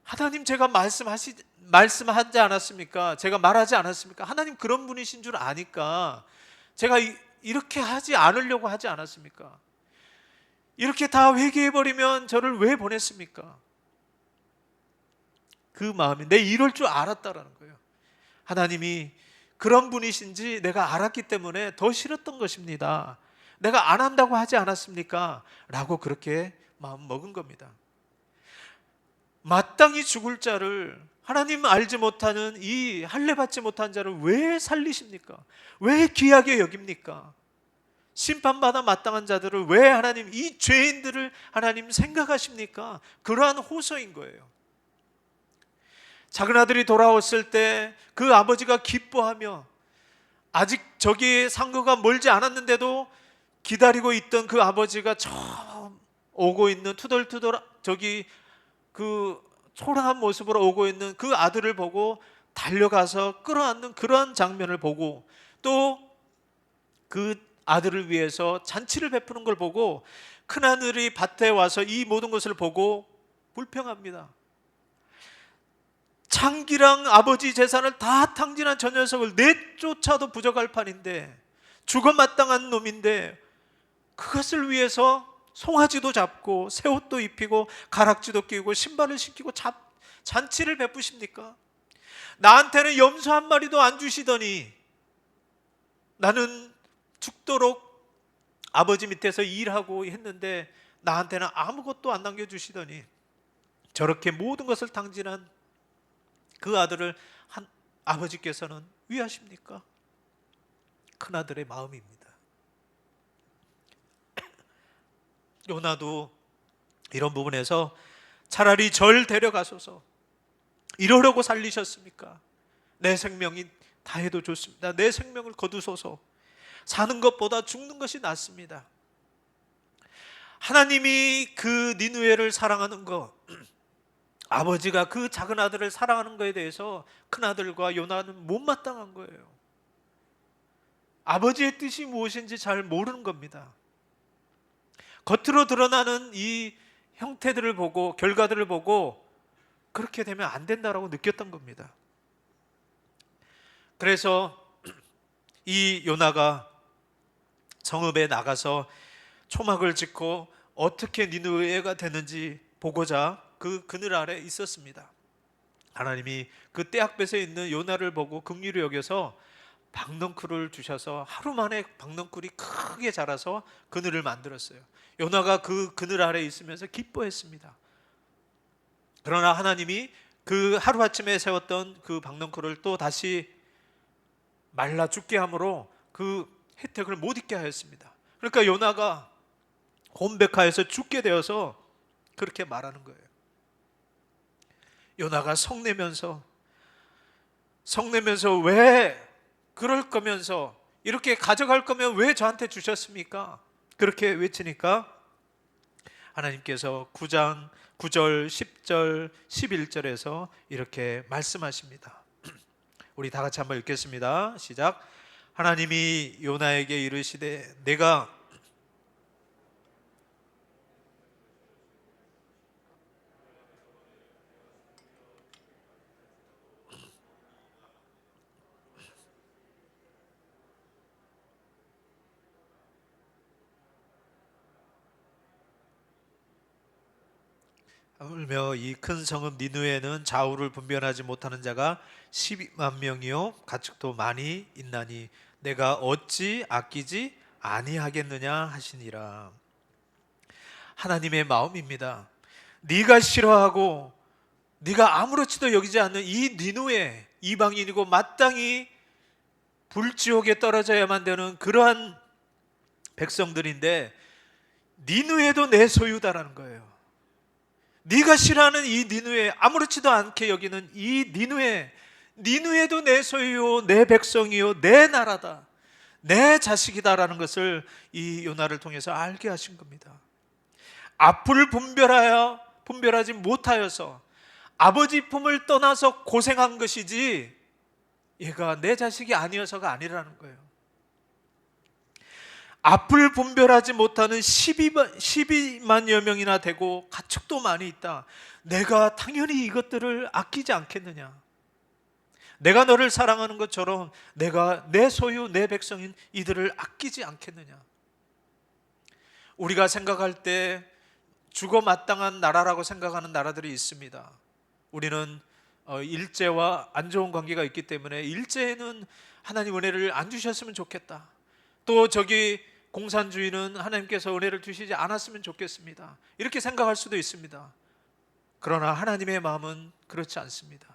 하나님, 제가 말씀하지 않았습니까? 제가 말하지 않았습니까? 하나님 그런 분이신 줄 아니까 제가 이렇게 하지 않으려고 하지 않았습니까? 이렇게 다 회개해버리면 저를 왜 보냈습니까? 그 마음이, 내 이럴 줄 알았다라는 거예요. 하나님이 그런 분이신지 내가 알았기 때문에 더 싫었던 것입니다. 내가 안 한다고 하지 않았습니까? 라고 그렇게 마음 먹은 겁니다. 마땅히 죽을 자를, 하나님 알지 못하는 이 할례 받지 못한 자를 왜 살리십니까? 왜 귀하게 여깁니까? 심판받아 마땅한 자들을 왜 하나님, 이 죄인들을 하나님 생각하십니까? 그러한 호소인 거예요. 작은 아들이 돌아왔을 때 그 아버지가 기뻐하며, 아직 저기 상거가 멀지 않았는데도 기다리고 있던 그 아버지가 처음 오고 있는 투덜투덜 저기 그 초라한 모습으로 오고 있는 그 아들을 보고 달려가서 끌어안는 그런 장면을 보고, 또 그 아들을 위해서 잔치를 베푸는 걸 보고 큰아들이 밭에 와서 이 모든 것을 보고 불평합니다. 창기랑 아버지 재산을 다 탕진한 저 녀석을 내쫓아도 부족할 판인데, 죽어 마땅한 놈인데 그것을 위해서 송아지도 잡고 새 옷도 입히고 가락지도 끼고 신발을 신기고 잔치를 베푸십니까? 나한테는 염소 한 마리도 안 주시더니, 나는 죽도록 아버지 밑에서 일하고 했는데 나한테는 아무것도 안 남겨주시더니, 저렇게 모든 것을 탕진한 그 아들을 아버지께서는 위하십니까? 큰아들의 마음입니다. 요나도 이런 부분에서 차라리 절 데려가소서, 이러려고 살리셨습니까? 내 생명이 다해도 좋습니다. 내 생명을 거두소서. 사는 것보다 죽는 것이 낫습니다. 하나님이 그 니느웨를 사랑하는 것, 아버지가 그 작은 아들을 사랑하는 것에 대해서 큰아들과 요나는 못마땅한 거예요. 아버지의 뜻이 무엇인지 잘 모르는 겁니다. 겉으로 드러나는 이 형태들을 보고, 결과들을 보고 그렇게 되면 안 된다라고 느꼈던 겁니다. 그래서 이 요나가 성읍에 나가서 초막을 짓고 어떻게 니느웨가 되는지 보고자 그 그늘 아래 있었습니다. 하나님이 그 떼약볕에 있는 요나를 보고 긍휼히 여겨서 박넝쿨을 주셔서 하루 만에 박넝쿨이 크게 자라서 그늘을 만들었어요. 요나가 그 그늘 아래 있으면서 기뻐했습니다. 그러나 하나님이 그 하루아침에 세웠던 그 박넝쿨을 또 다시 말라 죽게 함으로 그 혜택을 못 잊게 하였습니다. 그러니까 요나가 혼백하여서 죽게 되어서 그렇게 말하는 거예요. 요나가 성내면서 왜 그럴 거면서 이렇게 가져갈 거면 왜 저한테 주셨습니까? 그렇게 외치니까 하나님께서 9장 9절, 10절, 11절에서 이렇게 말씀하십니다. 우리 다 같이 한번 읽겠습니다. 시작. 하나님이 요나에게 이르시되 내가 하물며 이 큰 성읍 니느웨는 좌우를 분별하지 못하는 자가 12만 명이요 가축도 많이 있나니 내가 어찌 아끼지 아니하겠느냐 하시니라. 하나님의 마음입니다. 네가 싫어하고 네가 아무렇지도 여기지 않는 이 니느웨, 이방인이고 마땅히 불지옥에 떨어져야만 되는 그러한 백성들인데 니느웨도 내 소유다라는 거예요. 네가 싫어하는 이 니느웨, 아무렇지도 않게 여기는 이 니느웨도 내 소유요, 내 백성이요, 내 나라다, 내 자식이다라는 것을 이 요나를 통해서 알게 하신 겁니다. 앞을 분별하지 못하여서 아버지 품을 떠나서 고생한 것이지 얘가 내 자식이 아니어서가 아니라는 거예요. 앞을 분별하지 못하는 12만여 명이나 되고 가축도 많이 있다. 내가 당연히 이것들을 아끼지 않겠느냐. 내가 너를 사랑하는 것처럼 내가 내 소유, 내 백성인 이들을 아끼지 않겠느냐. 우리가 생각할 때 죽어 마땅한 나라라고 생각하는 나라들이 있습니다. 우리는 일제와 안 좋은 관계가 있기 때문에 일제에는 하나님 은혜를 안 주셨으면 좋겠다. 또 저기 공산주의는 하나님께서 은혜를 주시지 않았으면 좋겠습니다. 이렇게 생각할 수도 있습니다. 그러나 하나님의 마음은 그렇지 않습니다.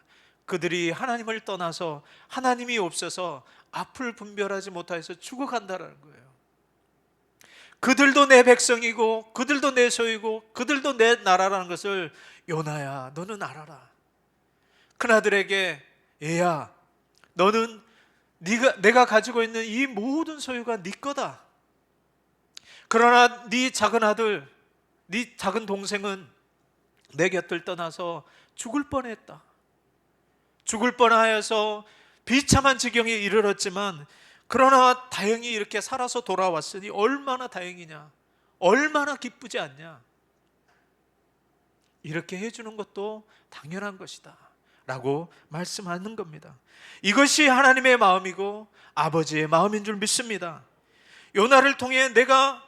그들이 하나님을 떠나서 하나님이 없어서 앞을 분별하지 못해서 죽어간다는 거예요. 그들도 내 백성이고 그들도 내 소유고 그들도 내 나라라는 것을 요나야 너는 알아라. 큰아들에게 얘야 너는 내가 가지고 있는 이 모든 소유가 네 거다. 그러나 네 작은 아들, 네 작은 동생은 내 곁을 떠나서 죽을 뻔했다. 죽을 뻔하여서 비참한 지경에 이르렀지만 그러나 다행히 이렇게 살아서 돌아왔으니 얼마나 다행이냐, 얼마나 기쁘지 않냐. 이렇게 해주는 것도 당연한 것이다 라고 말씀하는 겁니다. 이것이 하나님의 마음이고 아버지의 마음인 줄 믿습니다. 요나를 통해 네가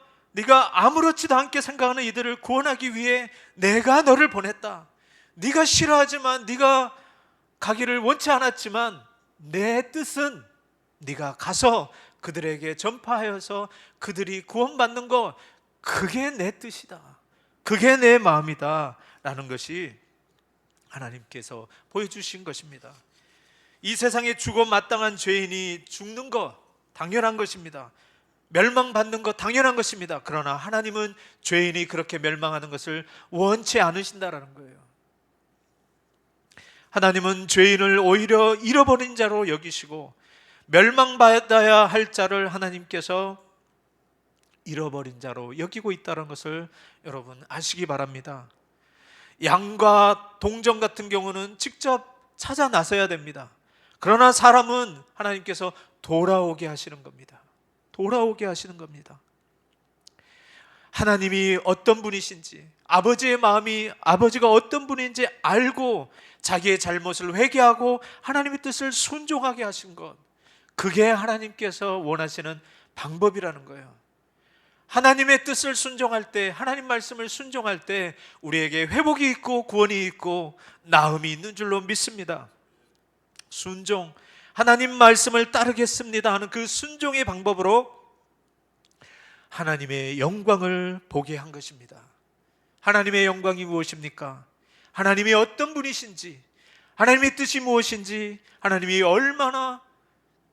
아무렇지도 않게 생각하는 이들을 구원하기 위해 내가 너를 보냈다. 네가 싫어하지만 네가 가기를 원치 않았지만 내 뜻은 네가 가서 그들에게 전파하여서 그들이 구원받는 것, 그게 내 뜻이다. 그게 내 마음이다 라는 것이 하나님께서 보여주신 것입니다. 이 세상에 죽어 마땅한 죄인이 죽는 것 당연한 것입니다. 멸망받는 것 당연한 것입니다. 그러나 하나님은 죄인이 그렇게 멸망하는 것을 원치 않으신다라는 거예요. 하나님은 죄인을 오히려 잃어버린 자로 여기시고 멸망받아야 할 자를 하나님께서 잃어버린 자로 여기고 있다는 것을 여러분 아시기 바랍니다. 양과 동정 같은 경우는 직접 찾아 나서야 됩니다. 그러나 사람은 하나님께서 돌아오게 하시는 겁니다. 돌아오게 하시는 겁니다. 하나님이 어떤 분이신지, 아버지의 마음이 아버지가 어떤 분인지 알고 자기의 잘못을 회개하고 하나님의 뜻을 순종하게 하신 것, 그게 하나님께서 원하시는 방법이라는 거예요. 하나님의 뜻을 순종할 때, 하나님 말씀을 순종할 때 우리에게 회복이 있고 구원이 있고 나음이 있는 줄로 믿습니다. 순종, 하나님 말씀을 따르겠습니다 하는 그 순종의 방법으로 하나님의 영광을 보게 한 것입니다. 하나님의 영광이 무엇입니까? 하나님이 어떤 분이신지, 하나님의 뜻이 무엇인지, 하나님이 얼마나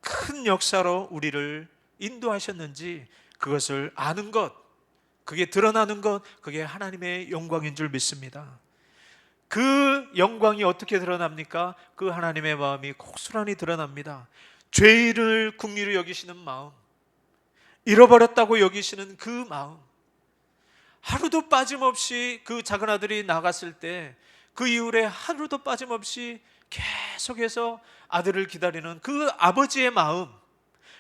큰 역사로 우리를 인도하셨는지 그것을 아는 것, 그게 드러나는 것, 그게 하나님의 영광인 줄 믿습니다. 그 영광이 어떻게 드러납니까? 그 하나님의 마음이 고스란히 드러납니다. 죄인을 긍휼히 여기시는 마음, 잃어버렸다고 여기시는 그 마음, 하루도 빠짐없이 그 작은 아들이 나갔을 때 그 이후에 하루도 빠짐없이 계속해서 아들을 기다리는 그 아버지의 마음,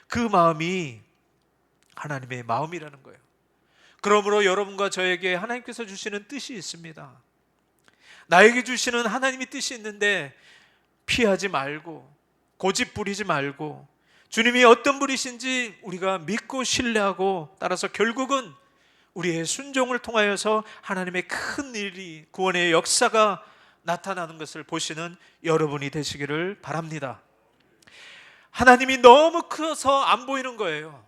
그 마음이 하나님의 마음이라는 거예요. 그러므로 여러분과 저에게 하나님께서 주시는 뜻이 있습니다. 나에게 주시는 하나님의 뜻이 있는데 피하지 말고 고집 부리지 말고 주님이 어떤 분이신지 우리가 믿고 신뢰하고 따라서 결국은 우리의 순종을 통하여서 하나님의 큰 일이, 구원의 역사가 나타나는 것을 보시는 여러분이 되시기를 바랍니다. 하나님이 너무 커서 안 보이는 거예요.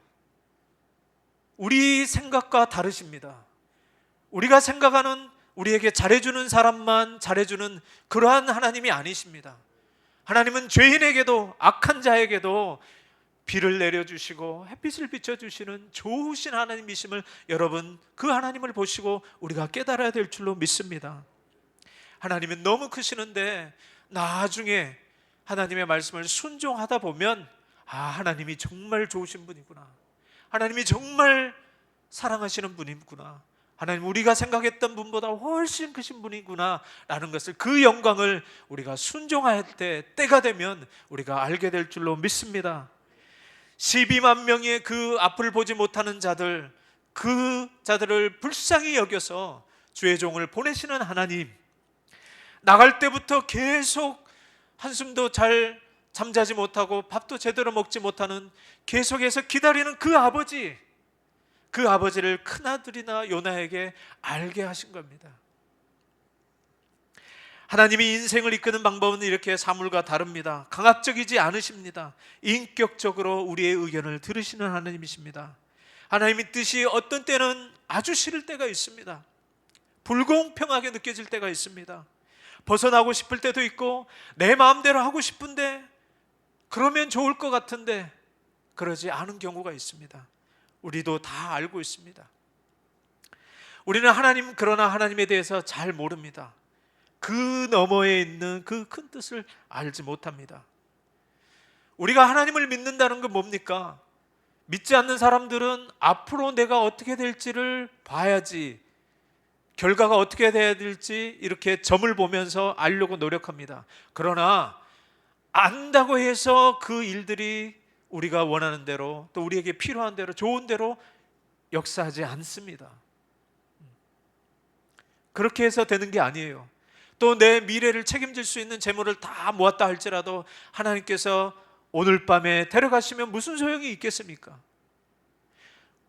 우리 생각과 다르십니다. 우리가 생각하는, 우리에게 잘해주는 사람만 잘해주는 그러한 하나님이 아니십니다. 하나님은 죄인에게도, 악한 자에게도 비를 내려주시고 햇빛을 비춰주시는 좋으신 하나님이심을, 여러분 그 하나님을 보시고 우리가 깨달아야 될 줄로 믿습니다. 하나님은 너무 크시는데 나중에 하나님의 말씀을 순종하다 보면, 하나님이 정말 좋으신 분이구나, 하나님이 정말 사랑하시는 분이구나, 하나님 우리가 생각했던 분보다 훨씬 크신 분이구나 라는 것을, 그 영광을 우리가 순종할 때, 때가 되면 우리가 알게 될 줄로 믿습니다. 12만 명의 그 앞을 보지 못하는 자들, 그 자들을 불쌍히 여겨서 주의 종을 보내시는 하나님, 나갈 때부터 계속 한숨도 잘 잠자지 못하고 밥도 제대로 먹지 못하는, 계속해서 기다리는 그 아버지, 그 아버지를 큰아들이나 요나에게 알게 하신 겁니다. 하나님이 인생을 이끄는 방법은 이렇게 사물과 다릅니다. 강압적이지 않으십니다. 인격적으로 우리의 의견을 들으시는 하나님이십니다. 하나님의 뜻이 어떤 때는 아주 싫을 때가 있습니다. 불공평하게 느껴질 때가 있습니다. 벗어나고 싶을 때도 있고, 내 마음대로 하고 싶은데, 그러면 좋을 것 같은데 그러지 않은 경우가 있습니다. 우리도 다 알고 있습니다. 우리는 그러나 하나님에 대해서 잘 모릅니다. 그 너머에 있는 그 큰 뜻을 알지 못합니다. 우리가 하나님을 믿는다는 건 뭡니까? 믿지 않는 사람들은 앞으로 내가 어떻게 될지를 봐야지, 결과가 어떻게 돼야 될지 이렇게 점을 보면서 알려고 노력합니다. 그러나 안다고 해서 그 일들이 우리가 원하는 대로, 또 우리에게 필요한 대로, 좋은 대로 역사하지 않습니다. 그렇게 해서 되는 게 아니에요. 또 내 미래를 책임질 수 있는 재물을 다 모았다 할지라도 하나님께서 오늘 밤에 데려가시면 무슨 소용이 있겠습니까?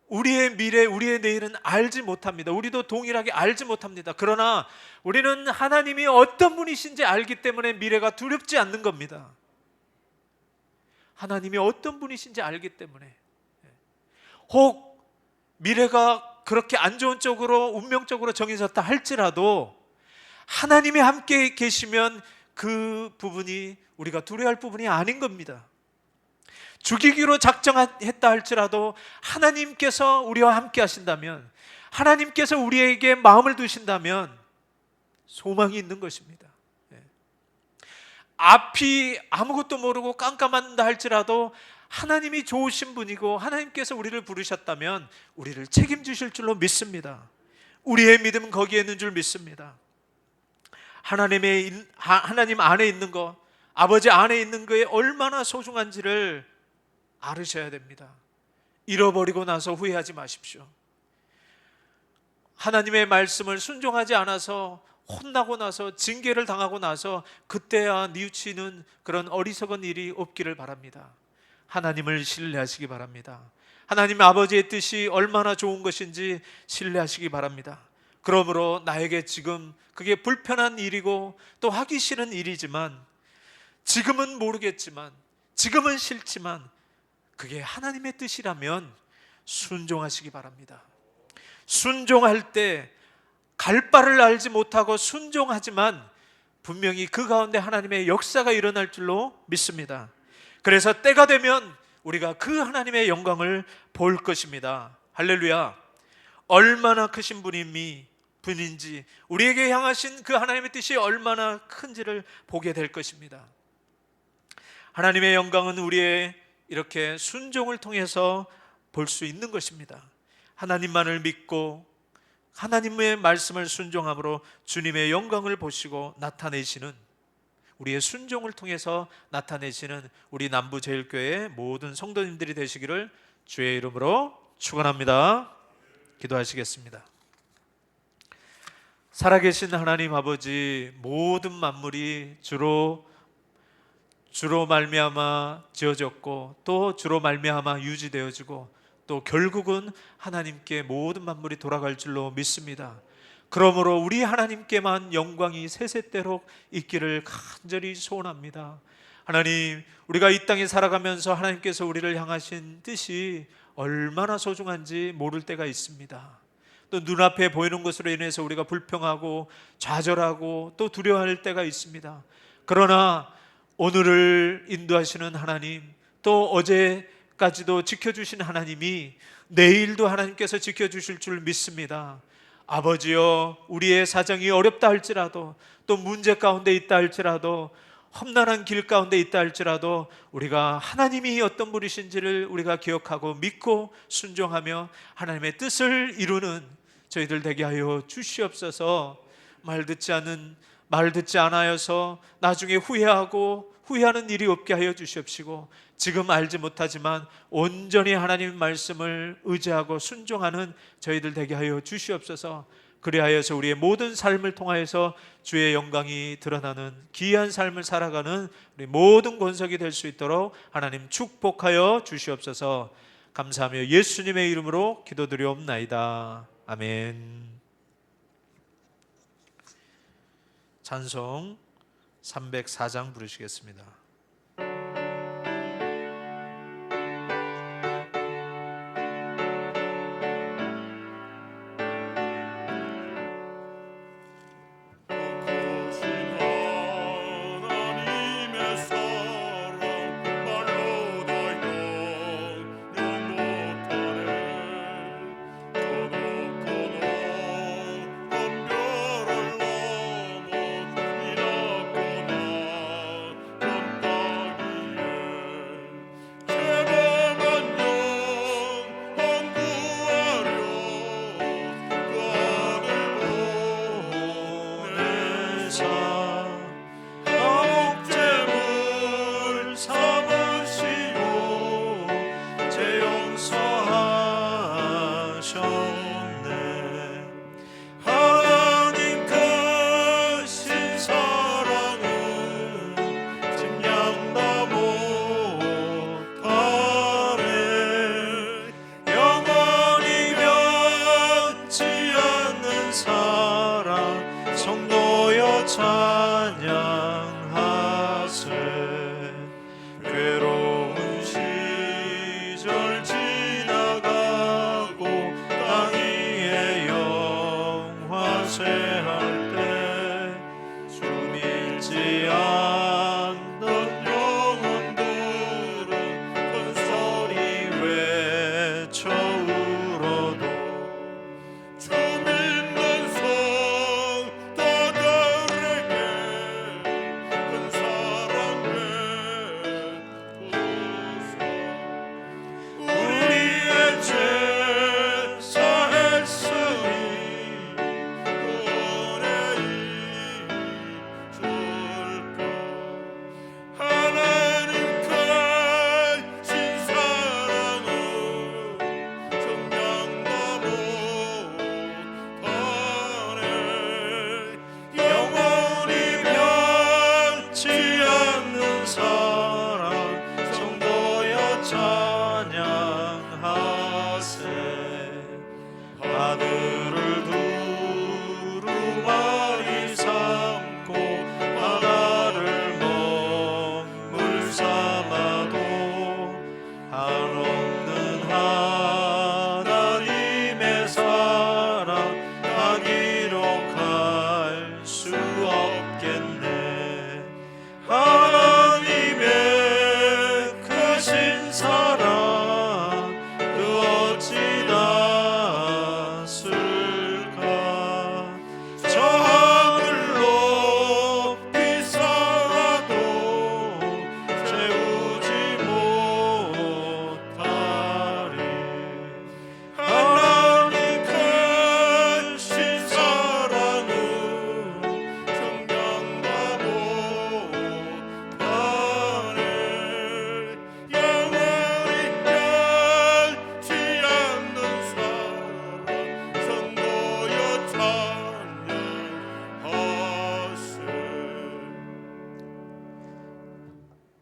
우리의 미래, 우리의 내일은 알지 못합니다. 우리도 동일하게 알지 못합니다. 그러나 우리는 하나님이 어떤 분이신지 알기 때문에 미래가 두렵지 않는 겁니다. 하나님이 어떤 분이신지 알기 때문에. 혹 미래가 그렇게 안 좋은 쪽으로, 운명적으로 정해졌다 할지라도 하나님이 함께 계시면 그 부분이 우리가 두려워할 부분이 아닌 겁니다. 죽이기로 작정했다 할지라도 하나님께서 우리와 함께 하신다면, 하나님께서 우리에게 마음을 두신다면 소망이 있는 것입니다. 앞이 아무것도 모르고 깜깜한다 할지라도 하나님이 좋으신 분이고 하나님께서 우리를 부르셨다면 우리를 책임지실 줄로 믿습니다. 우리의 믿음은 거기에 있는 줄 믿습니다. 하나님 안에 있는 것, 아버지 안에 있는 것이 얼마나 소중한지를 알으셔야 됩니다. 잃어버리고 나서 후회하지 마십시오. 하나님의 말씀을 순종하지 않아서 혼나고 나서, 징계를 당하고 나서 그때야 뉘우치는 그런 어리석은 일이 없기를 바랍니다. 하나님을 신뢰하시기 바랍니다. 하나님 아버지의 뜻이 얼마나 좋은 것인지 신뢰하시기 바랍니다. 그러므로 나에게 지금 그게 불편한 일이고 또 하기 싫은 일이지만, 지금은 모르겠지만, 지금은 싫지만 그게 하나님의 뜻이라면 순종하시기 바랍니다. 순종할 때 갈 바를 알지 못하고 순종하지만 분명히 그 가운데 하나님의 역사가 일어날 줄로 믿습니다. 그래서 때가 되면 우리가 그 하나님의 영광을 볼 것입니다. 할렐루야. 얼마나 크신 분인지, 우리에게 향하신 그 하나님의 뜻이 얼마나 큰지를 보게 될 것입니다. 하나님의 영광은 우리의 이렇게 순종을 통해서 볼 수 있는 것입니다. 하나님만을 믿고 하나님의 말씀을 순종함으로 주님의 영광을 보시고 나타내시는, 우리의 순종을 통해서 나타내시는 우리 남부제일교회의 모든 성도님들이 되시기를 주의 이름으로 축원합니다. 기도하시겠습니다. 살아계신 하나님 아버지, 모든 만물이 주로 말미암아 지어졌고 또 주로 말미암아 유지되어지고 또 결국은 하나님께 모든 만물이 돌아갈 줄로 믿습니다. 그러므로 우리 하나님께만 영광이 세세대록 있기를 간절히 소원합니다. 하나님, 우리가 이 땅에 살아가면서 하나님께서 우리를 향하신 뜻이 얼마나 소중한지 모를 때가 있습니다. 또 눈앞에 보이는 것으로 인해서 우리가 불평하고 좌절하고 또 두려워할 때가 있습니다. 그러나 오늘을 인도하시는 하나님, 또 어제까지도 지켜주신 하나님이 내일도 하나님께서 지켜주실 줄 믿습니다. 아버지여, 우리의 사정이 어렵다 할지라도, 또 문제 가운데 있다 할지라도, 험난한 길 가운데 있다 할지라도 우리가 하나님이 어떤 분이신지를 우리가 기억하고 믿고 순종하며 하나님의 뜻을 이루는 저희들 되게 하여 주시옵소서. 말 듣지 않아여서 나중에 후회하는 일이 없게 하여 주시옵시고, 지금 알지 못하지만 온전히 하나님의 말씀을 의지하고 순종하는 저희들 되게 하여 주시옵소서. 그리하여서 우리의 모든 삶을 통하여서 주의 영광이 드러나는 귀한 삶을 살아가는 우리 모든 권석이 될 수 있도록 하나님 축복하여 주시옵소서. 감사하며 예수님의 이름으로 기도드리옵나이다. 아멘. 찬송 304장 부르시겠습니다.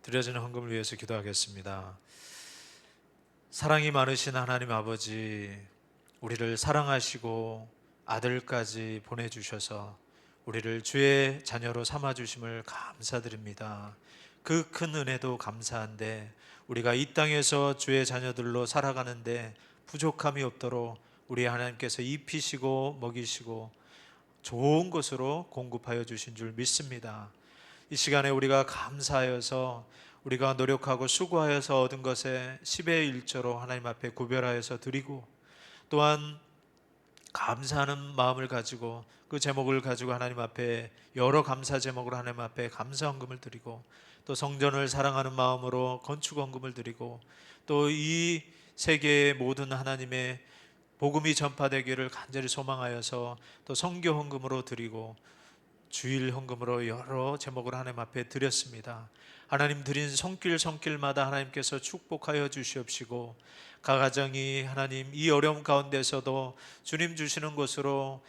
드려지는 헌금을 위해서 기도하겠습니다. 사랑이 많으신 하나님 아버지, 우리를 사랑하시고 아들까지 보내주셔서 우리를 주의 자녀로 삼아주심을 감사드립니다. 그 큰 은혜도 감사한데 우리가 이 땅에서 주의 자녀들로 살아가는데 부족함이 없도록 우리 하나님께서 입히시고 먹이시고 좋은 것으로 공급하여 주신 줄 믿습니다. 이 시간에 우리가 감사하여서 우리가 노력하고 수고하여서 얻은 것에 10의 1조로 하나님 앞에 구별하여서 드리고, 또한 감사하는 마음을 가지고 그 제목을 가지고 하나님 앞에 여러 감사 제목으로 하나님 앞에 감사 헌금을 드리고, 또 성전을 사랑하는 마음으로 건축 헌금을 드리고, 또 이 세계의 모든 하나님의 복음이 전파되기를 간절히 소망하여서 또 선교 헌금으로 드리고 주일 헌금으로 여러 제목을 하나님 앞에 드렸습니다. 하나님 드린 손길마다 하나님께서 축복하여 주시옵시고, 각 가정이 하나님 이 어려움 가운데서도 주님 주시는 것으로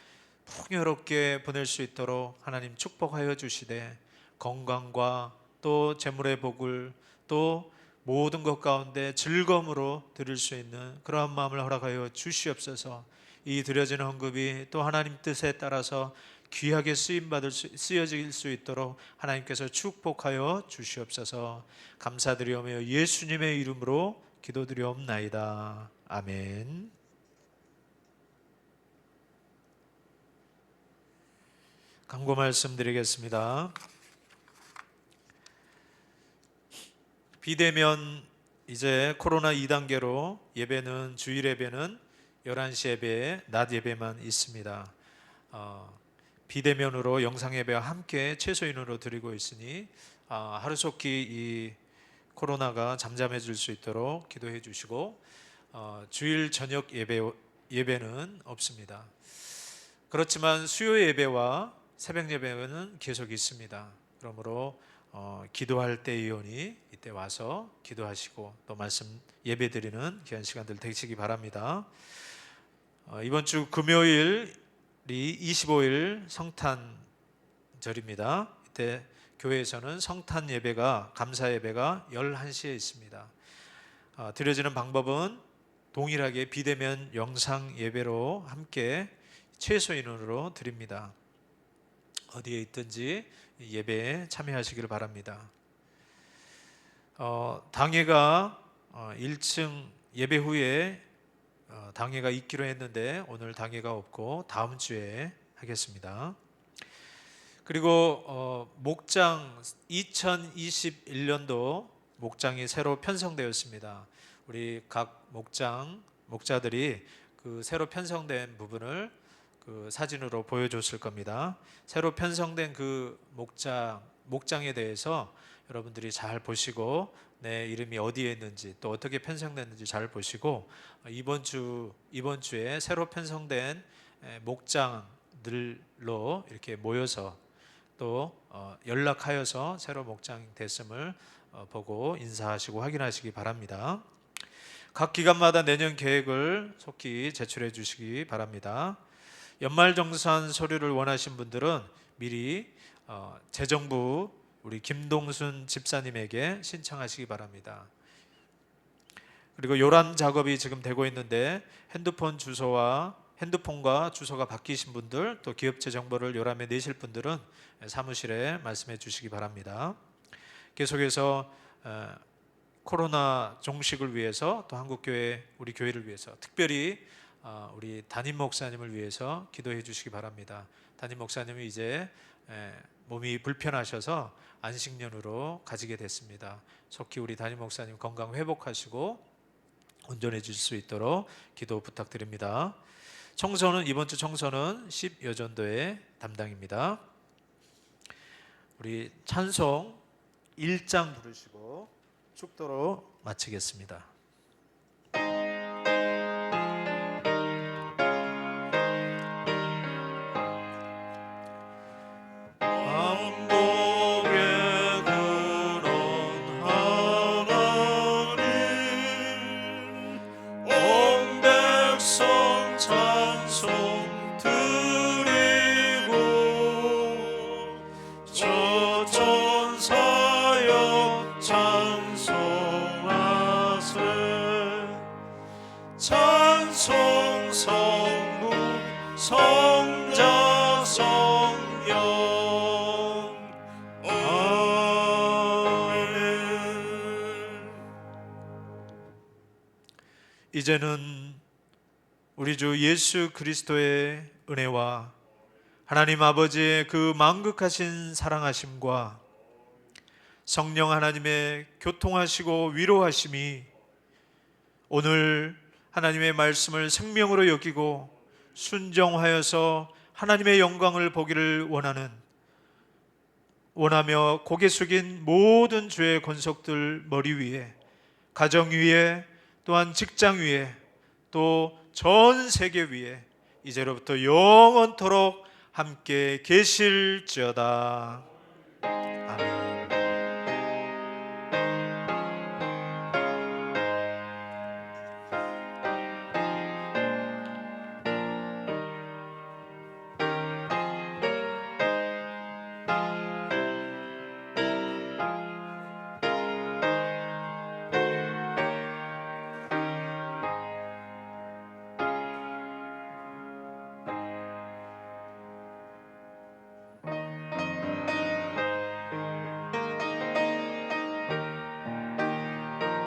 풍요롭게 보낼 수 있도록 하나님 축복하여 주시되, 건강과 또 재물의 복을 또 모든 것 가운데 즐거움으로 드릴 수 있는 그러한 마음을 허락하여 주시옵소서. 이 드려지는 헌금이 또 하나님 뜻에 따라서 귀하게 쓰여질 수 있도록 하나님께서 축복하여 주시옵소서. 감사드리오며 예수님의 이름으로 기도드리옵나이다. 아멘. 강구 말씀드리겠습니다. 비대면 이제 코로나 2단계로 예배는 주일 예배는 11시 예배, 낮 예배만 있습니다. 비대면으로 영상 예배와 함께 최소인으로 드리고 있으니 하루속히 이 코로나가 잠잠해질 수 있도록 기도해 주시고, 주일 저녁 예배는 없습니다. 그렇지만 수요 예배와 새벽 예배는 계속 있습니다. 그러므로 기도할 때이오니 이때 와서 기도하시고 또 말씀 예배 드리는 귀한 시간들 되시기 바랍니다. 이번 주 금요일이 25일 성탄절입니다. 이때 교회에서는 성탄 예배가, 감사 예배가 11시에 있습니다. 드려지는 방법은 동일하게 비대면 영상 예배로 함께 최소인으로 드립니다. 어디에 있든지 예배에 참여하시기를 바랍니다. 당회가 1층 예배 후에 당회가 있기로 했는데 오늘 당회가 없고 다음 주에 하겠습니다. 그리고 목장 2021년도 목장이 새로 편성되었습니다. 우리 각 목자들이 그 새로 편성된 부분을 그 사진으로 보여줬을 겁니다. 새로 편성된 그 목장에 대해서 여러분들이 잘 보시고 내 이름이 어디에 있는지 또 어떻게 편성됐는지 잘 보시고, 이번 주에 새로 편성된 목장들로 이렇게 모여서 또 연락하여서 새로 목장 됐음을 보고 인사하시고 확인하시기 바랍니다. 각 기관마다 내년 계획을 속히 제출해 주시기 바랍니다. 연말정산 서류를 원하신 분들은 미리 재정부 우리 김동순 집사님에게 신청하시기 바랍니다. 그리고 요란 작업이 지금 되고 있는데 핸드폰과 주소가 바뀌신 분들, 또 기업체 정보를 요람에 내실 분들은 사무실에 말씀해 주시기 바랍니다. 계속해서 코로나 종식을 위해서 또 한국교회 우리 교회를 위해서 특별히 우리 담임 목사님을 위해서 기도해 주시기 바랍니다. 담임 목사님이 이제 몸이 불편하셔서 안식년으로 가지게 됐습니다. 속히 우리 담임 목사님 건강 회복하시고 온전해질 수 있도록 기도 부탁드립니다. 이번 주 청소는 10여전도의 담당입니다. 우리 찬송 1장 부르시고 축도로 마치겠습니다. 천사여 찬송하세. 성자 성령 아멘. 이제는 우리 주 예수 그리스도의 은혜와 하나님 아버지의 그 만극하신 사랑하심과 성령 하나님의 교통하시고 위로하심이 오늘 하나님의 말씀을 생명으로 여기고 순종하여서 하나님의 영광을 보기를 원하며 고개 숙인 모든 주의 권속들 머리 위에, 가정 위에, 또한 직장 위에, 또 전 세계 위에 이제로부터 영원토록 함께 계실지어다.